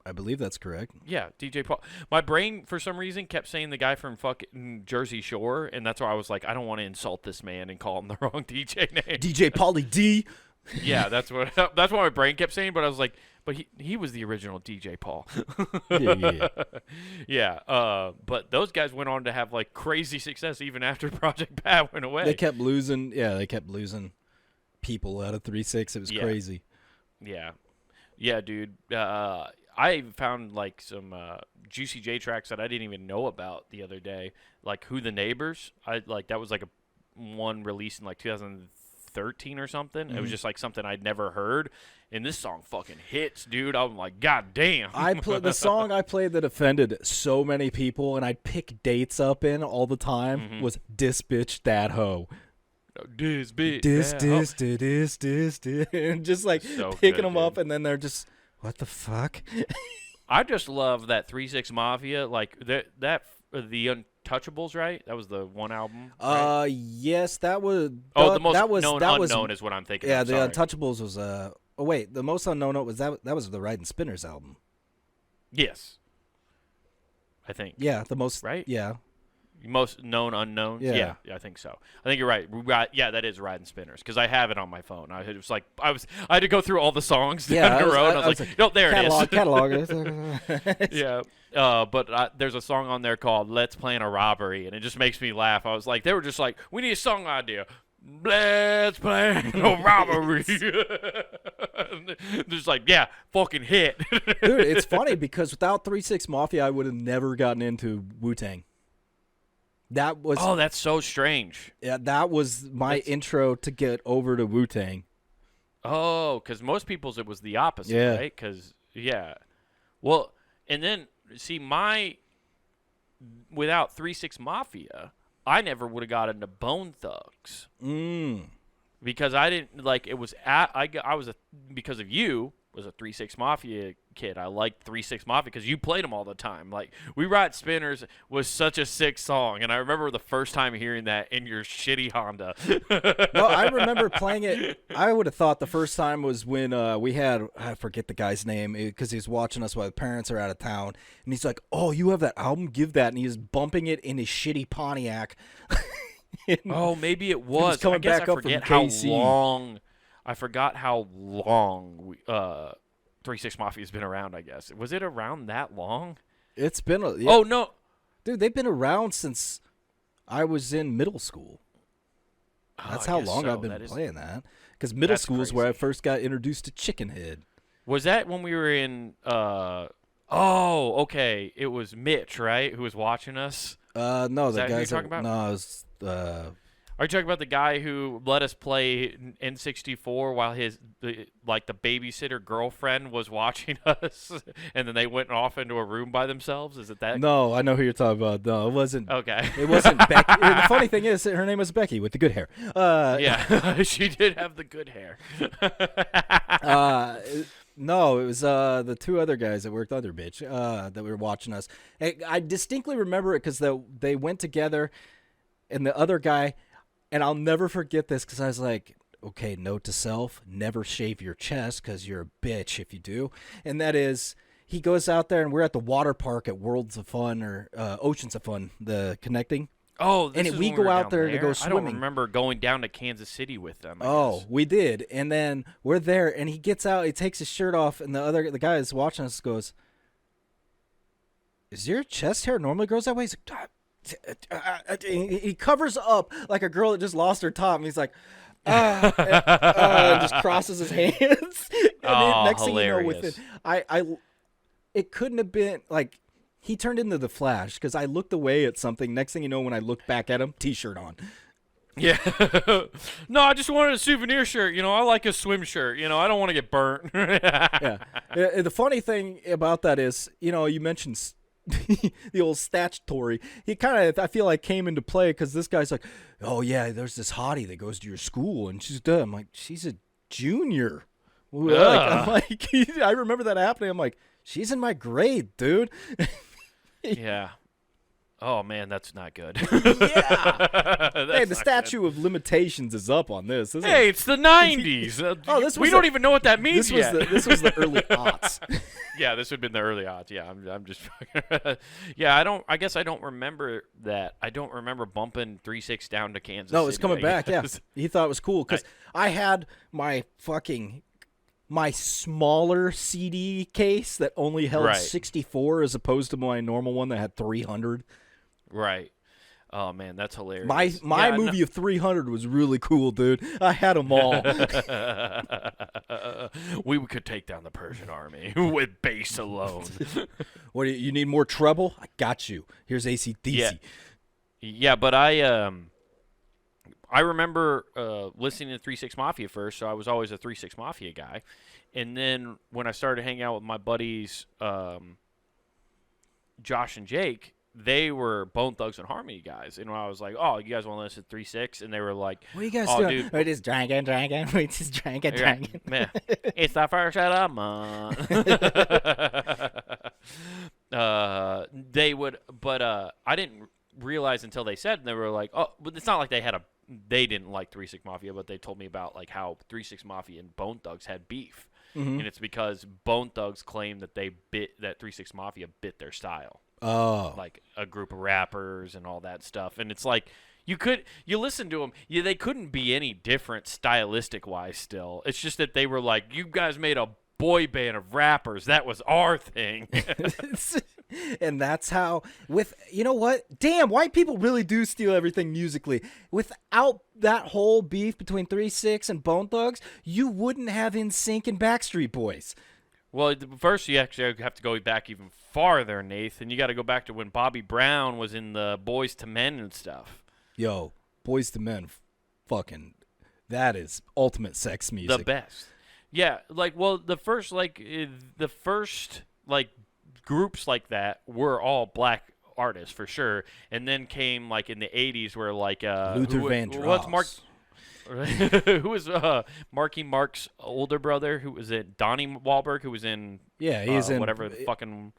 I believe that's correct. Yeah, DJ Paul. My brain, for some reason, kept saying the guy from fucking Jersey Shore, and that's why I was like, I don't want to insult this man and call him the wrong DJ name. DJ Pauly D. Yeah, that's what my brain kept saying, but I was like, but he was the original DJ Paul. Yeah. But those guys went on to have like crazy success even after Project Pat went away. They kept losing people out of 3-6. It was crazy. Yeah, dude. I found like some Juicy J tracks that I didn't even know about the other day, like Who the Neighbors. That was like one released in like 2013 or something. It was just like something I'd never heard, and this song fucking hits, dude. I'm like, god damn. The song I played that offended so many people, and I'd pick dates up in all the time was "Dis Bitch That Hoe." Dis bitch. Dis, and just like so picking good, them dude. up, and then they're just, what the fuck? I just love that 3-6 Mafia, like the Untouchables, right? That was the one album. Right? Yes, that was. The most that was, known that unknown was, is what I'm thinking. Yeah, of. the Sorry. Untouchables was oh wait, the most unknown was that was the Riding Spinners album. Yes, I think. Yeah, the most right. Yeah. Most known unknowns. Yeah. I think so. I think you're right. Yeah, that is Riding Spinners because I have it on my phone. I had to go through all the songs down the road. I was like, no, there it is. Catalog. Yeah. But there's a song on there called "Let's Plan a Robbery," and it just makes me laugh. I was like, they were just like, we need a song idea. Let's plan a robbery. Just like, yeah, fucking hit. Dude, it's funny because without 3 6 Mafia, I would have never gotten into Wu-Tang. Oh, that's so strange. Yeah, that was my intro to get over to Wu-Tang. Oh, because most people's it was the opposite, right? Because, well, and then, see, without 3 6 Mafia, I never would have got into Bone Thugs. Because I didn't, like, it was, because of you, was a 3 6 Mafia kid. I liked 3 6 Mafia because you played them all the time. Like, We Ride Spinners was such a sick song, and I remember the first time hearing that in your shitty Honda. No, I remember playing it. I would have thought the first time was when we had, I forget the guy's name, because he was watching us while the parents are out of town, and he's like, oh, you have that album? Give that. And he was bumping it in his shitty Pontiac. Oh, maybe it was. Coming I guess back I up from forget how KC. long. I forgot how long 3 6 Mafia's been around. I guess was it around that long? It's been Oh no, dude, they've been around since I was in middle school. That's how long I've been playing that. Because middle school is where I first got introduced to Chicken Head. Was that when we were in? Oh, okay. It was Mitch, right, who was watching us. No, the guy you're talking about? No, it was. Are you talking about the guy who let us play N64 while the babysitter girlfriend was watching us, and then they went off into a room by themselves? Is it that? No, I know who you're talking about. No, it wasn't. Okay. It wasn't Becky. The funny thing is, her name was Becky with the good hair. Yeah, she did have the good hair. No, it was the two other guys that worked under bitch that were watching us. I distinctly remember it because they went together, and the other guy. And I'll never forget this because I was like, okay, note to self, never shave your chest because you're a bitch if you do. And that is, he goes out there and we're at the water park at Worlds of Fun or Oceans of Fun, the connecting. Oh, this and is we when go were out down there to go swimming. I don't remember going down to Kansas City with them. I guess. We did. And then we're there and he gets out, he takes his shirt off, and the guy that's watching us goes, is your chest hair normally grows that way? He's like, he covers up like a girl that just lost her top, and he's like, and just crosses his hands. And next hilarious. thing you know, it couldn't have been like he turned into the Flash because I looked away at something. Next thing you know, when I looked back at him, t-shirt on. Yeah. No, I just wanted a souvenir shirt. I like a swim shirt. I don't want to get burnt. Yeah. The funny thing about that is, you mentioned the old statutory. He kind of, I feel like, came into play because this guy's like, oh yeah, there's this hottie that goes to your school and she's done. I'm like, she's a junior. I remember that happening. I'm like, she's in my grade, dude. Yeah. Oh man, that's not good. Yeah. Hey, the statute of limitations is up on this. Hey, it's the 90s. We don't even know what that means yet. This was the early aughts. Yeah, this would have been the early aughts. Yeah, I'm just. Yeah, I guess I don't remember that. I don't remember bumping 3 6 down to Kansas. No, it's City, coming back. Yeah, he thought it was cool because I had my smaller CD case that only held 64 as opposed to my normal one that had 300. Right. Oh man, that's hilarious. My movie of 300 was really cool, dude. I had them all. We could take down the Persian army with bass alone. What, you need more treble? I got you. Here's AC/DC. Yeah, but I remember listening to 3 6 Mafia first, so I was always a 3 6 Mafia guy. And then when I started hanging out with my buddies Josh and Jake, they were Bone Thugs and Harmony guys. And I was like, oh, you guys want to listen to 3 6? And they were like, what are you guys doing? Dude. We're just drinking. We're just drinking. Man, it's the first of the month. They would, but I didn't realize until they said, and they were like, oh, but it's not like they didn't like 3 6 Mafia, but they told me about like how 3 6 Mafia and Bone Thugs had beef. Mhm. and it's because Bone Thugs claim that that 3 6 Mafia bit their style, Oh. like a group of rappers and all that stuff. And it's like you listen to them, they couldn't be any different stylistic wise. Still, it's just that they were like, you guys made a boy band of rappers. That was our thing. And that's how, you know what? Damn, white people really do steal everything musically. Without that whole beef between 3 6 and Bone Thugs, you wouldn't have NSYNC and Backstreet Boys. Well, first you actually have to go back even farther, Nathan. You got to go back to when Bobby Brown was in the Boys to Men and stuff. Yo, Boys to Men, fucking, that is ultimate sex music. The best. Yeah, the first groups like that were all black artists for sure, and then came like in the 80s where Luther Vandross. What's Mark? Who was Marky Mark's older brother? Who was it? Donnie Wahlberg, who was in he's in whatever the fucking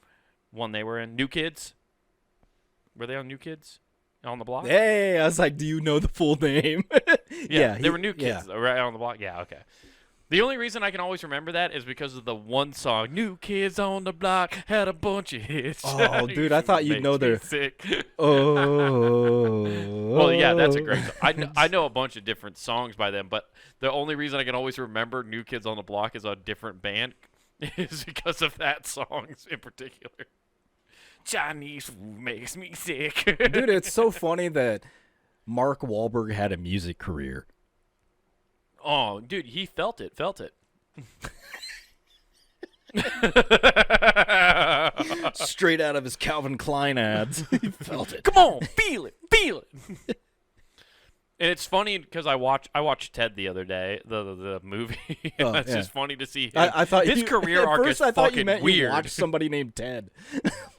one they were in. New Kids. Were they on New Kids? On the Block? Hey, I was like, do you know the full name? Yeah, they were New Kids right on the Block. Yeah, okay. The only reason I can always remember that is because of the one song, New Kids on the Block had a bunch of hits. Oh, dude, I thought you'd know their... Sick. Oh. Well, yeah, that's a great song. I know a bunch of different songs by them, but the only reason I can always remember New Kids on the Block is a different band is because of that song in particular. Chinese food makes me sick. Dude, it's so funny that Mark Wahlberg had a music career. Oh, dude, he felt it. Straight out of his Calvin Klein ads. He felt it. Come on, feel it. And it's funny because I watched Ted the other day, the movie. It's just funny to see him. I thought his career arc is fucking weird. You watched somebody named Ted.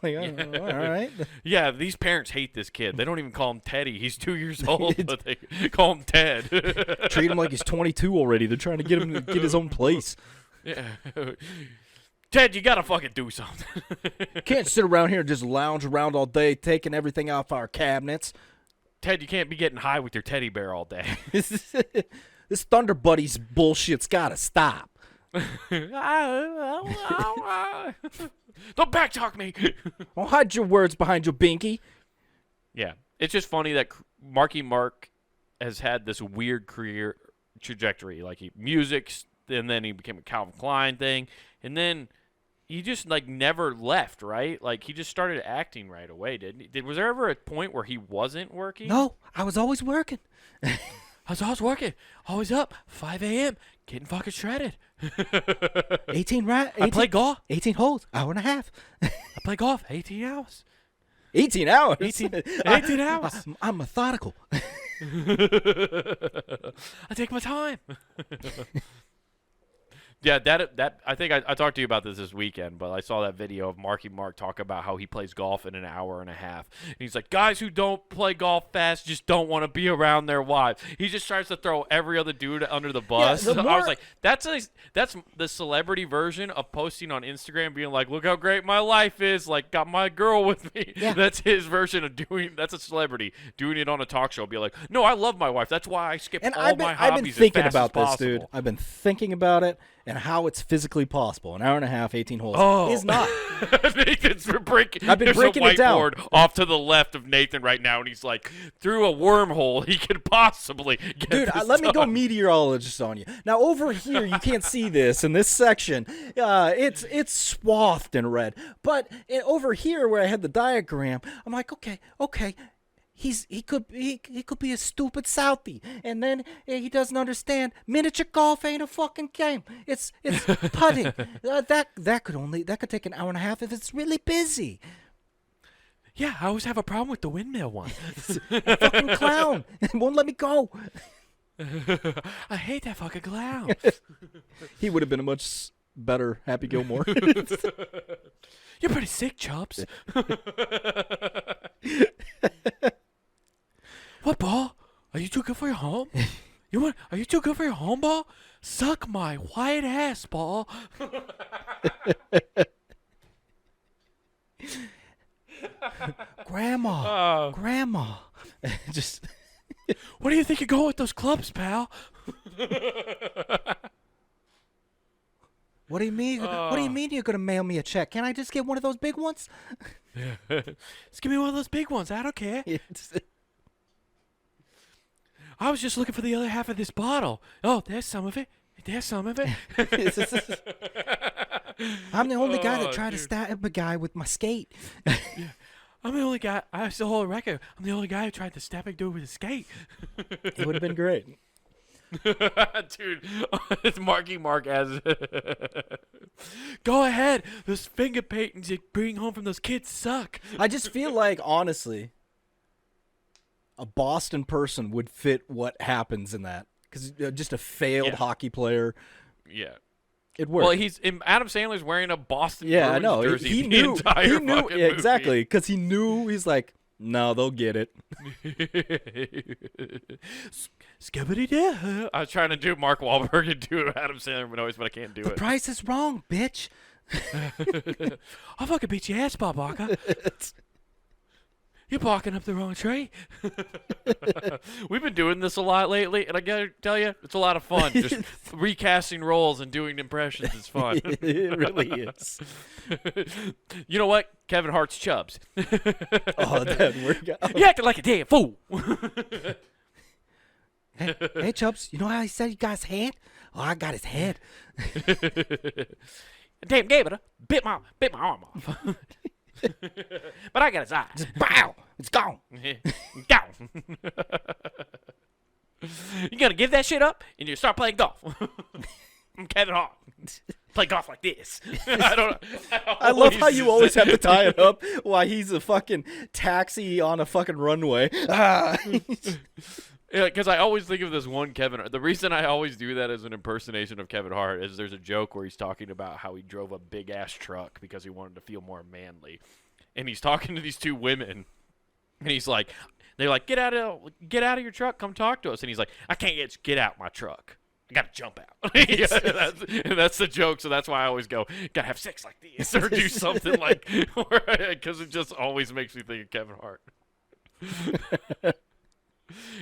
Like, all right. Yeah, these parents hate this kid. They don't even call him Teddy. He's 2 years old, but they call him Ted. Treat him like he's 22 already. They're trying to get him to get his own place. Yeah. Ted, you gotta fucking do something. Can't sit around here and just lounge around all day, taking everything off our cabinets. Ted, you can't be getting high with your teddy bear all day. This Thunder Buddies bullshit's gotta stop. Don't backtalk me. Don't hide your words behind your binky. Yeah, it's just funny that Marky Mark has had this weird career trajectory. Like music, and then he became a Calvin Klein thing, and then he just never left, right? Like he just started acting right away, didn't he? Was there ever a point where he wasn't working? No, I was always working. I was always working, always up, 5 a.m., getting fucking shredded. 18 I play golf. 18 holes, hour and a half. I play golf 18 hours. 18 hours? 18 hours. I'm methodical. I take my time. Yeah, that I think I talked to you about this weekend, but I saw that video of Marky Mark talk about how he plays golf in an hour and a half. And he's like, guys who don't play golf fast just don't want to be around their wives. He just tries to throw every other dude under the bus. Yeah, I was like, that's the celebrity version of posting on Instagram, being like, look how great my life is. Like, got my girl with me. Yeah. That's his version of that's a celebrity doing it on a talk show. Be like, no, I love my wife. That's why I skip And all I've my hobbies been thinking as fast about as this, dude. possible. I've been thinking about it and how it's physically possible. An hour and a half, 18 holes is not. Nathan's breaking. I've been There's breaking a it down. whiteboard off to the left of Nathan right now, and he's like, through a wormhole, he could possibly get Dude, this let me go done. meteorologist on you. Now, over here, you can't see this in this section. It's swathed in red. But over here, where I had the diagram, I'm like, okay. He could be a stupid Southie, and then he doesn't understand miniature golf ain't a fucking game. It's putting. That could take an hour and a half if it's really busy. Yeah, I always have a problem with the windmill one. A fucking clown won't let me go. I hate that fucking clown. He would have been a much better Happy Gilmore. You're pretty sick, Chops. What, ball? Are you too good for your home? Are you too good for your home, ball? Suck my white ass, ball. Grandma. Just. What do you think you're going with those clubs, pal? What do you mean? What do you mean you're gonna mail me a check? Can I just get one of those big ones? Just give me one of those big ones. I don't care. I was just looking for the other half of this bottle. Oh, there's some of it. There's some of it. I'm the only guy that tried to stab a guy with my skate. Yeah. I'm the only guy. I still hold a record. I'm the only guy who tried to stab a dude with a skate. It would have been great. Dude, it's Marky Mark as go ahead. Those finger paintings you bring home from those kids suck. I just feel like, honestly, a Boston person would fit what happens in that. Because just a failed hockey player. Yeah. It worked. Well, Adam Sandler's wearing a Boston I Bruins know. jersey. He the knew. entire He knew fucking exactly because he knew. He's like, no, they'll get it. Skibbity-doo. I was trying to do Mark Wahlberg and do Adam Sandler noise, but I can't do The it. price is wrong, bitch. I'll fucking beat your ass, Bob Barker. You're barking up the wrong tree. We've been doing this a lot lately, and I gotta tell you, it's a lot of fun. Just recasting roles and doing impressions is fun. It really is. You know what? Kevin Hart's Chubbs. Oh, that worked out. You acting like a damn fool. Hey, Chubbs, you know how he said he got his head? Oh, I got his head. Damn Gator bit my arm off. But I got his eye. Just bow. It's gone. Gone. You gonna give that shit up and you start playing golf. I'm Kevin Hart. Play golf like this. I love how you always have to tie it up while he's a fucking taxi on a fucking runway. Yeah, because I always think of this one Kevin Hart. The reason I always do that as an impersonation of Kevin Hart is there's a joke where he's talking about how he drove a big-ass truck because he wanted to feel more manly. And he's talking to these two women, and he's like, they're like, get out of your truck, come talk to us. And he's like, I can't get out my truck. I gotta jump out. That's the joke, so that's why I always go, gotta have sex like this or do something like, because it just always makes me think of Kevin Hart.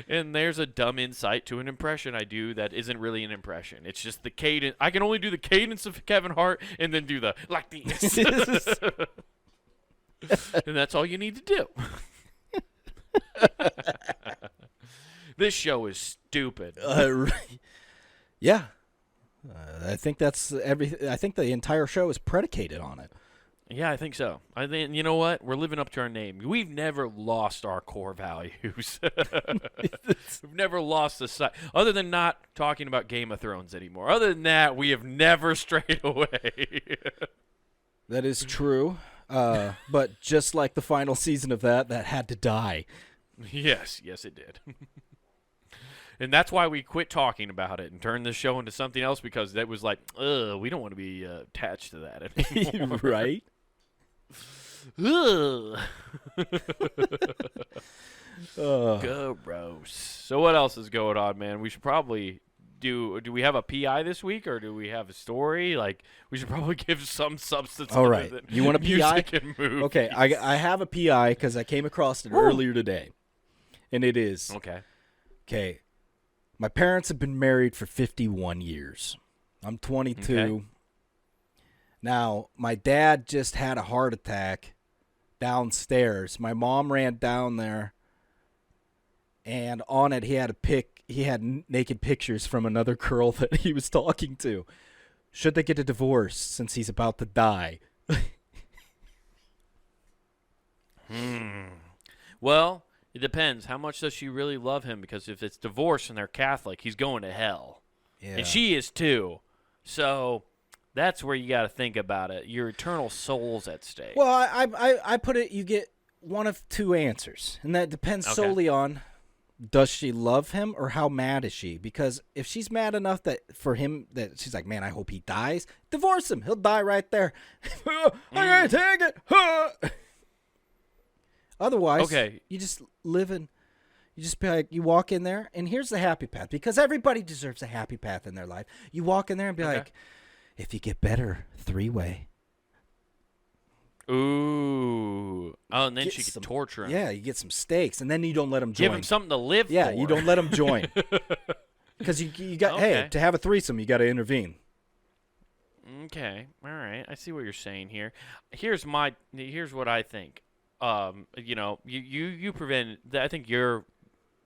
And there's a dumb insight to an impression I do that isn't really an impression. It's just the cadence. I can only do the cadence of Kevin Hart and then do the like this. And that's all you need to do. This show is stupid. Yeah. I think that's everything. I think the entire show is predicated on it. Yeah, I think so. I think, you know what? We're living up to our name. We've never lost our core values. We've never lost the sight. Other than not talking about Game of Thrones anymore. Other than that, we have never strayed away. That is true. But just like the final season of that had to die. Yes, it did. And that's why we quit talking about it and turned this show into something else, because that was like, we don't want to be attached to that anymore. Right? Gross. So what else is going on, man? We should probably do we have a PI this week, or do we have a story? Like, we should probably give some substance. All right. You want a PI? Music and movies. Okay, I have a PI because I came across it earlier today. And it is. Okay. My parents have been married for 51 years. I'm 22. Okay. Now, my dad just had a heart attack downstairs. My mom ran down there, and on it he had naked pictures from another girl that he was talking to. Should they get a divorce since he's about to die? Well, it depends. How much does she really love him? Because if it's divorce and they're Catholic, he's going to hell. Yeah. And she is too. So that's where you got to think about it. Your eternal soul's at stake. Well, I put it, you get one of two answers. And that depends solely on, does she love him or how mad is she? Because if she's mad enough that for him that she's like, man, I hope he dies, divorce him. He'll die right there. I can't take it. Otherwise, you just live in, you just be like, you walk in there, and here's the happy path, because everybody deserves a happy path in their life. You walk in there and be like, if you get better, 3-way. Ooh. Oh, and then she could torture him. Yeah, you get some steaks, and then you don't let him join. Give him something to live for. Yeah, you don't let him join. Because you got, hey, to have a threesome, you got to intervene. Okay. All right. I see what you're saying here. Here's what I think. You prevent. I think your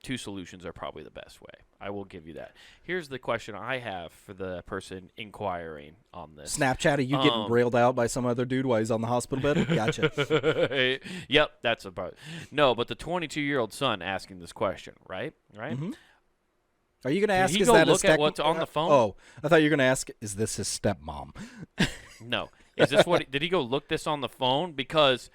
two solutions are probably the best way. I will give you that. Here's the question I have for the person inquiring on this. Snapchat, are you getting railed out by some other dude while he's on the hospital bed? Gotcha. Yep, that's about. No, but the 22-year-old son asking this question, right? Mm-hmm. Are you going to ask? Did he is go that look at what's on the phone? Oh, I thought you were going to ask, is this his stepmom? No. Is this what? Did he go look this on the phone? Because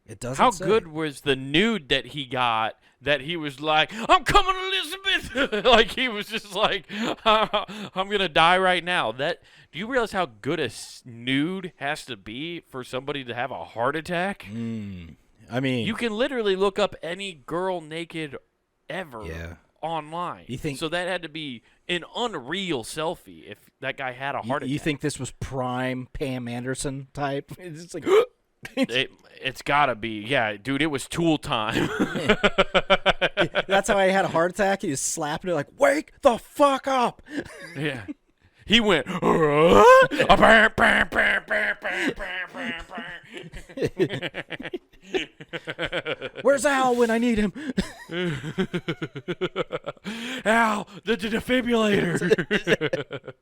it doesn't. How say. good was the nude that he got? That he was like, "I'm coming, Elizabeth." Like he was just like, "I'm gonna die right now." Do you realize how good a nude has to be for somebody to have a heart attack? I mean, you can literally look up any girl naked ever. Yeah. Online. You think so that had to be an unreal selfie if that guy had a heart attack. You think this was prime Pam Anderson type? It's like it's gotta be, yeah, dude. It was Tool time. That's how I had a heart attack. He was slapping it like, "Wake the fuck up!" Yeah, he went. Where's Al when I need him? Al, the defibrillator.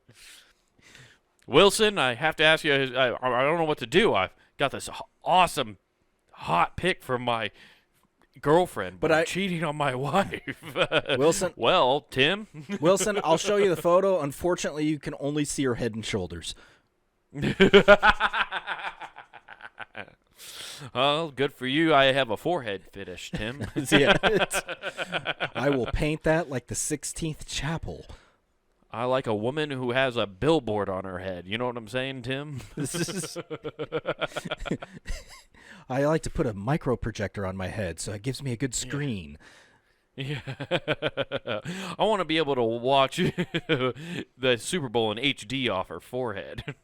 Wilson, I have to ask you. I don't know what to do. I've got this awesome, hot pic from my girlfriend, but I'm cheating on my wife. Wilson. Well, Tim. Wilson, I'll show you the photo. Unfortunately, you can only see her head and shoulders. Well, good for you. I have a forehead fetish, Tim. Yeah, I will paint that like the 16th chapel. I like a woman who has a billboard on her head. You know what I'm saying, Tim? I like to put a micro projector on my head so it gives me a good screen. Yeah. I want to be able to watch the Super Bowl in HD off her forehead.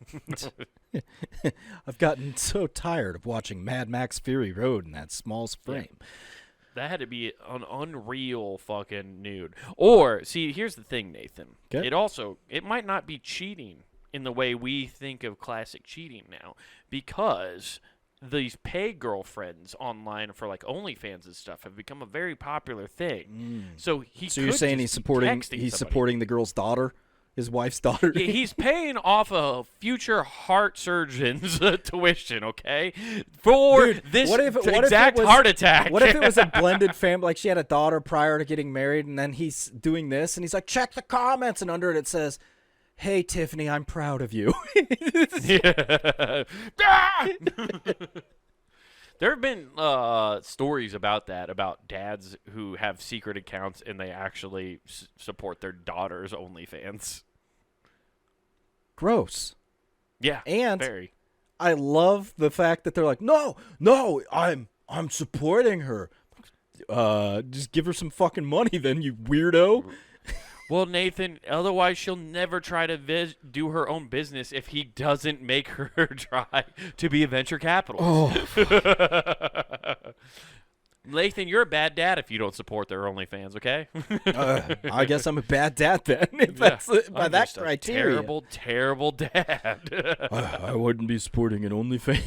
I've gotten so tired of watching Mad Max Fury Road in that small frame. Yeah. That had to be an unreal fucking nude. Or, see, here's the thing, Nathan. Okay. It might not be cheating in the way we think of classic cheating now, because these pay girlfriends online for like OnlyFans and stuff have become a very popular thing. So you're saying he's supporting the girl's daughter, his wife's daughter? Yeah, he's paying off a future heart surgeon's tuition, okay, for this exact heart attack. What if it was a blended family? Like she had a daughter prior to getting married, and then he's doing this, and he's like, check the comments, and under it says, "Hey, Tiffany, I'm proud of you." There have been stories about that, about dads who have secret accounts and they actually support their daughter's OnlyFans. Gross. Yeah, and very. I love the fact that they're like, no, I'm supporting her. Just give her some fucking money then, you weirdo. Well, Nathan, otherwise she'll never try to do her own business if he doesn't make her try to be a venture capitalist. Oh. Nathan, you're a bad dad if you don't support their OnlyFans, okay? I guess I'm a bad dad then, if that's by I'm that just criteria. Terrible, terrible dad. I wouldn't be supporting an OnlyFans.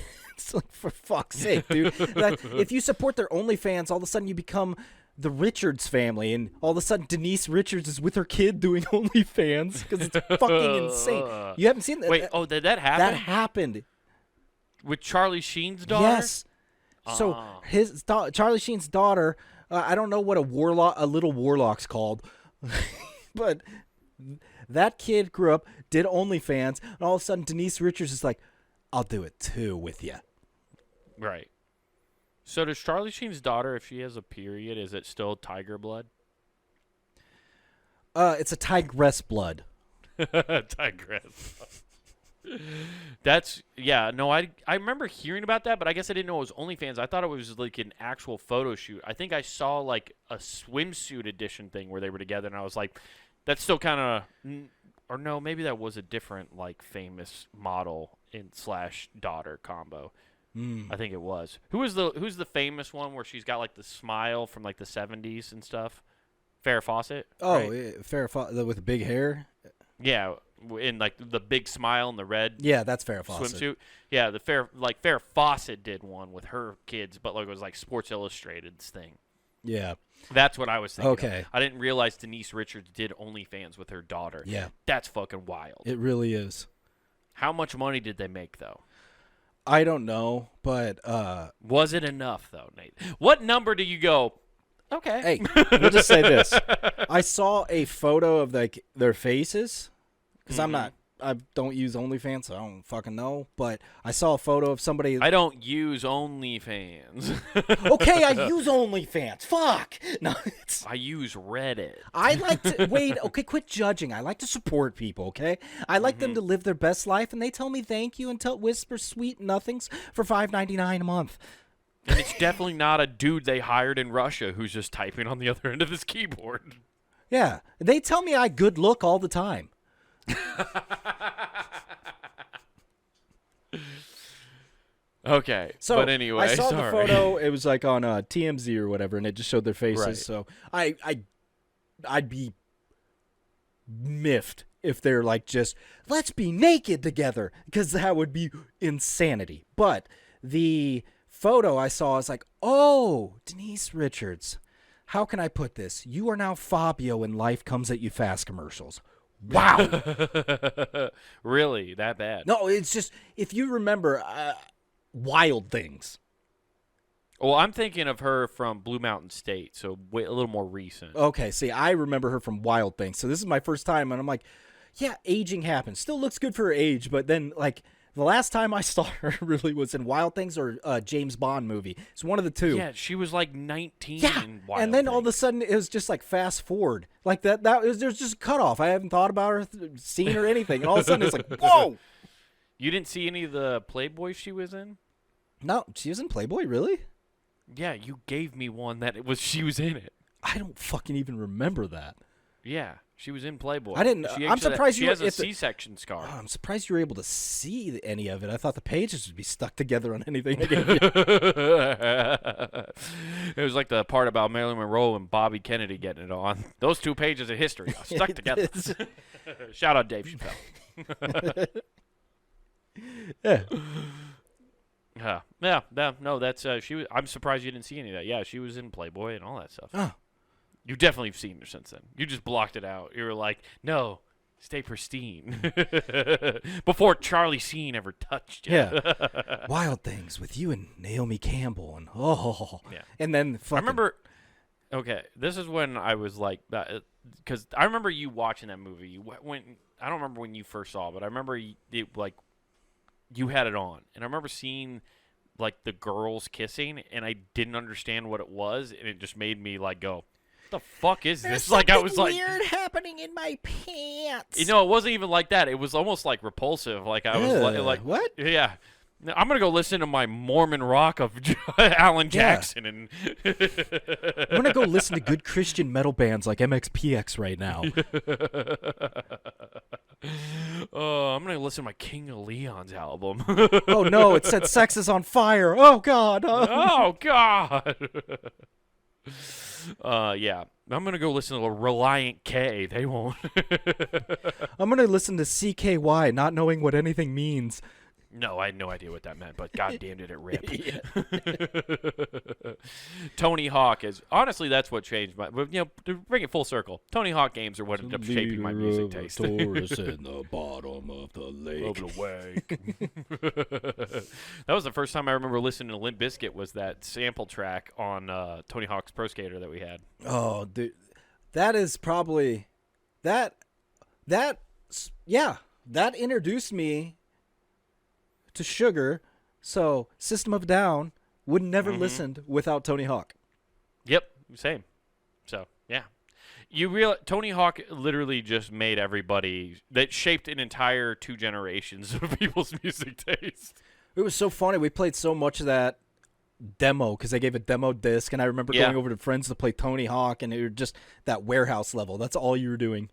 Like, for fuck's sake, dude. Like, if you support their OnlyFans, all of a sudden you become the Richards family, and all of a sudden Denise Richards is with her kid doing OnlyFans because it's fucking insane. You haven't seen that? Wait, did that happen? That happened. With Charlie Sheen's daughter? Yes. So Charlie Sheen's daughter, I don't know what a little warlock's called, but that kid grew up, did OnlyFans, and all of a sudden Denise Richards is like, I'll do it too with you. Right. So does Charlie Sheen's daughter, if she has a period, is it still tiger blood? It's a tigress blood. Tigress. That's, yeah, no, I remember hearing about that, but I guess I didn't know it was OnlyFans. I thought it was like an actual photo shoot. I think I saw like a swimsuit edition thing where they were together, and I was like, that's still kind of, or no, maybe that was a different like famous model / daughter combo. I think it was. Who's the famous one where she's got like the smile from like the 70s and stuff? Farrah Fawcett. Oh, right? yeah, Farrah Fawcett with the big hair. Yeah. in like the big smile and the red Yeah, that's Farrah Fawcett. swimsuit. Yeah, the Farrah Fawcett did one with her kids, but like it was like Sports Illustrated's thing. Yeah. That's what I was thinking. Okay. Of. I didn't realize Denise Richards did OnlyFans with her daughter. Yeah. That's fucking wild. It really is. How much money did they make though? I don't know, but Was it enough though, Nate? What number do you go? Okay. hey, we'll just say this. I saw a photo of like their faces because I don't use OnlyFans, so I don't fucking know. But I saw a photo of somebody. I don't use OnlyFans. Okay, I use OnlyFans. Fuck. No, I use Reddit. I like to wait. Okay, quit judging. I like to support people. Okay, I like them to live their best life, and they tell me thank you and whisper sweet nothings for $5.99 a month. And it's definitely not a dude they hired in Russia who's just typing on the other end of his keyboard. Yeah, they tell me I good look all the time. Okay, So but anyway, I saw sorry. the photo. It was like on TMZ or whatever, and it just showed their faces. Right. So I'd be miffed if they're like just let's be naked together, because that would be insanity. But the photo I saw is like, oh, Denise Richards. How can I put this? You are now Fabio in Life Comes at You Fast commercials. Wow. Really? That bad? No, it's just, if you remember Wild Things. Well, I'm thinking of her from Blue Mountain State, so a little more recent. Okay, see, I remember her from Wild Things. So this is my first time, and I'm like, yeah, aging happens. Still looks good for her age, but then, like, the last time I saw her really was in Wild Things or a James Bond movie. It's one of the two. Yeah, she was like 19 Yeah, in Wild and then all of a Things. sudden it was just like fast forward. Like there's just a cutoff. I haven't thought about her, seen her, anything. And all of a sudden it's like, whoa! You didn't see any of the Playboy she was in? No, she was in Playboy, really? Yeah, you gave me one that she was in it. I don't fucking even remember that. Yeah, she was in Playboy. I didn't- She I'm actually- surprised she you- has a if the- C-section scar. Oh, I'm surprised you were able to see any of it. I thought the pages would be stuck together on anything I gave you. It was like the part about Marilyn Monroe and Bobby Kennedy getting it on. Those 2 pages of history are stuck together. Shout out Dave Chappelle. Yeah. No, that's she was. I'm surprised you didn't see any of that. Yeah, she was in Playboy and all that stuff. Oh. You definitely have seen her since then. You just blocked it out. You were like, no, stay pristine. Before Charlie Sheen ever touched you. Yeah. Wild Things with you and Naomi Campbell and Yeah. and then fucking, I remember. Okay, this is when I was like, because I remember you watching that movie. I don't remember when you first saw it, but I remember you had it on, and I remember seeing like the girls kissing, and I didn't understand what it was, and it just made me like go, "What the fuck is this?" Like I was like, weird happening in my pants. you know, it wasn't even like that. It was almost like repulsive. Like I was like, what? Yeah. I'm gonna go listen to my Mormon rock of Alan Jackson, and I'm gonna go listen to good Christian metal bands like MXPX right now. I'm gonna listen to my King of Leon's album. Oh no, it said sex is on fire. Oh god. Oh God. Yeah. I'm gonna go listen to Reliant K. They won't. I'm gonna listen to CKY, not knowing what anything means. No, I had no idea what that meant, but goddamn did it rip. Tony Hawk is honestly that's what changed my. But, you know, to bring it full circle, Tony Hawk games are what ended up shaping my music taste. Tortoise in the bottom of the lake. Over the wake. That was the first time I remember listening to Limp Bizkit. Was that sample track on Tony Hawk's Pro Skater that we had? Oh, dude, that is probably that. Yeah, that introduced me to Sugar. So System of a Down would never listened without Tony Hawk. Yep, same. So yeah, Tony Hawk literally just made everybody that shaped an entire 2 generations of people's music taste. It was so funny. We played so much of that demo because they gave a demo disc, and I remember going over to friends to play Tony Hawk, and it was just that warehouse level. That's all you were doing.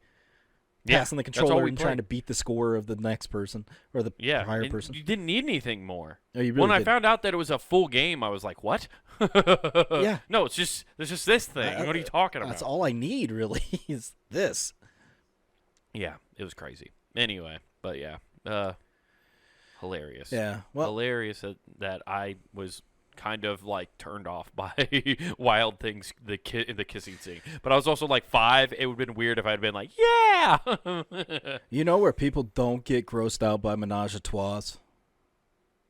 Passing the controller and trying to beat the score of the next person or the prior person. You didn't need anything more. No, you really when I didn't. found out that it was a full game, I was like, "What?" Yeah. No, it's just this thing. What are you talking about? That's all I need, really, is this. Yeah, it was crazy. Anyway, but yeah, hilarious. Yeah. Well, Hilarious that I was kind of like turned off by Wild Things, the kissing scene. But I was also like 5. It would have been weird if I'd been like, yeah. you know where people don't get grossed out by menage a trois?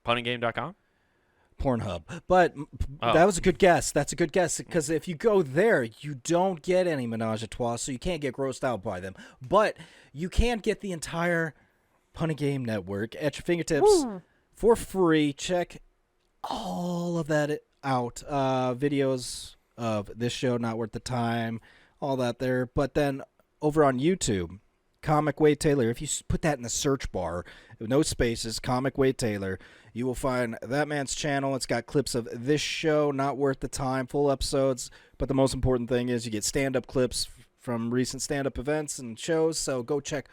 Punninggame.com? Pornhub. But that was a good guess. That's a good guess, because if you go there, you don't get any menage a trois, so you can't get grossed out by them. But you can get the entire Punning Game network at your fingertips for free. Check all of that out. Videos of this show, Not Worth the Time, all that there. But then over on YouTube, Comic Wade Taylor, if you put that in the search bar, no spaces, Comic Wade Taylor, you will find that man's channel. It's got clips of this show, Not Worth the Time, full episodes. But the most important thing is you get stand-up clips from recent stand-up events and shows. So go check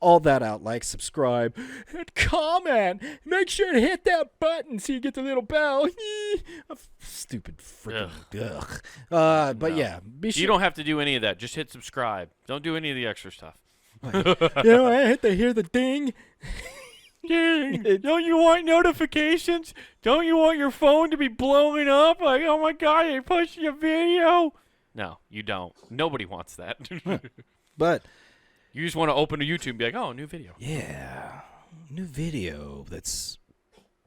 all that out. Like, subscribe, and comment. Make sure to hit that button so you get the little bell. Stupid freaking ugh. But yeah, be sure. You don't have to do any of that. Just hit subscribe. Don't do any of the extra stuff. You know, I hit to hear the ding. Ding. Don't you want notifications? Don't you want your phone to be blowing up? Like, oh my God, they pushed your video. No, you don't. Nobody wants that. But you just want to open a YouTube and be like, oh, new video. Yeah, new video that's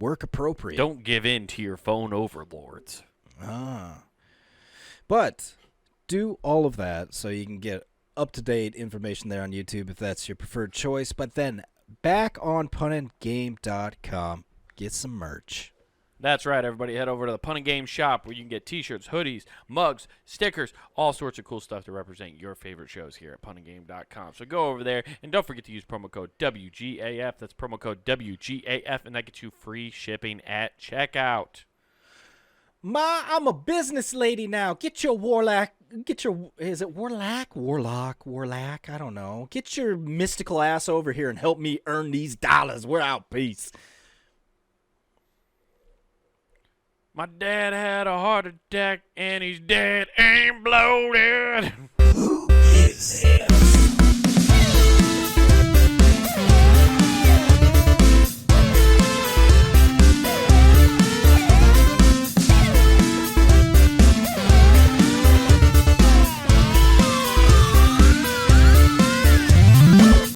work appropriate. Don't give in to your phone overlords. But do all of that so you can get up-to-date information there on YouTube if that's your preferred choice. But then back on punandgame.com, get some merch. That's right, everybody. Head over to the Pun and Game shop where you can get t-shirts, hoodies, mugs, stickers, all sorts of cool stuff to represent your favorite shows here at punandgame.com. So go over there, and don't forget to use promo code WGAF. That's promo code WGAF, and that gets you free shipping at checkout. Ma, I'm a business lady now. Get your is it Warlock? I don't know. Get your mystical ass over here and help me earn these dollars. We're out. Peace. My dad had a heart attack, and he's dead and bloated. Who is it?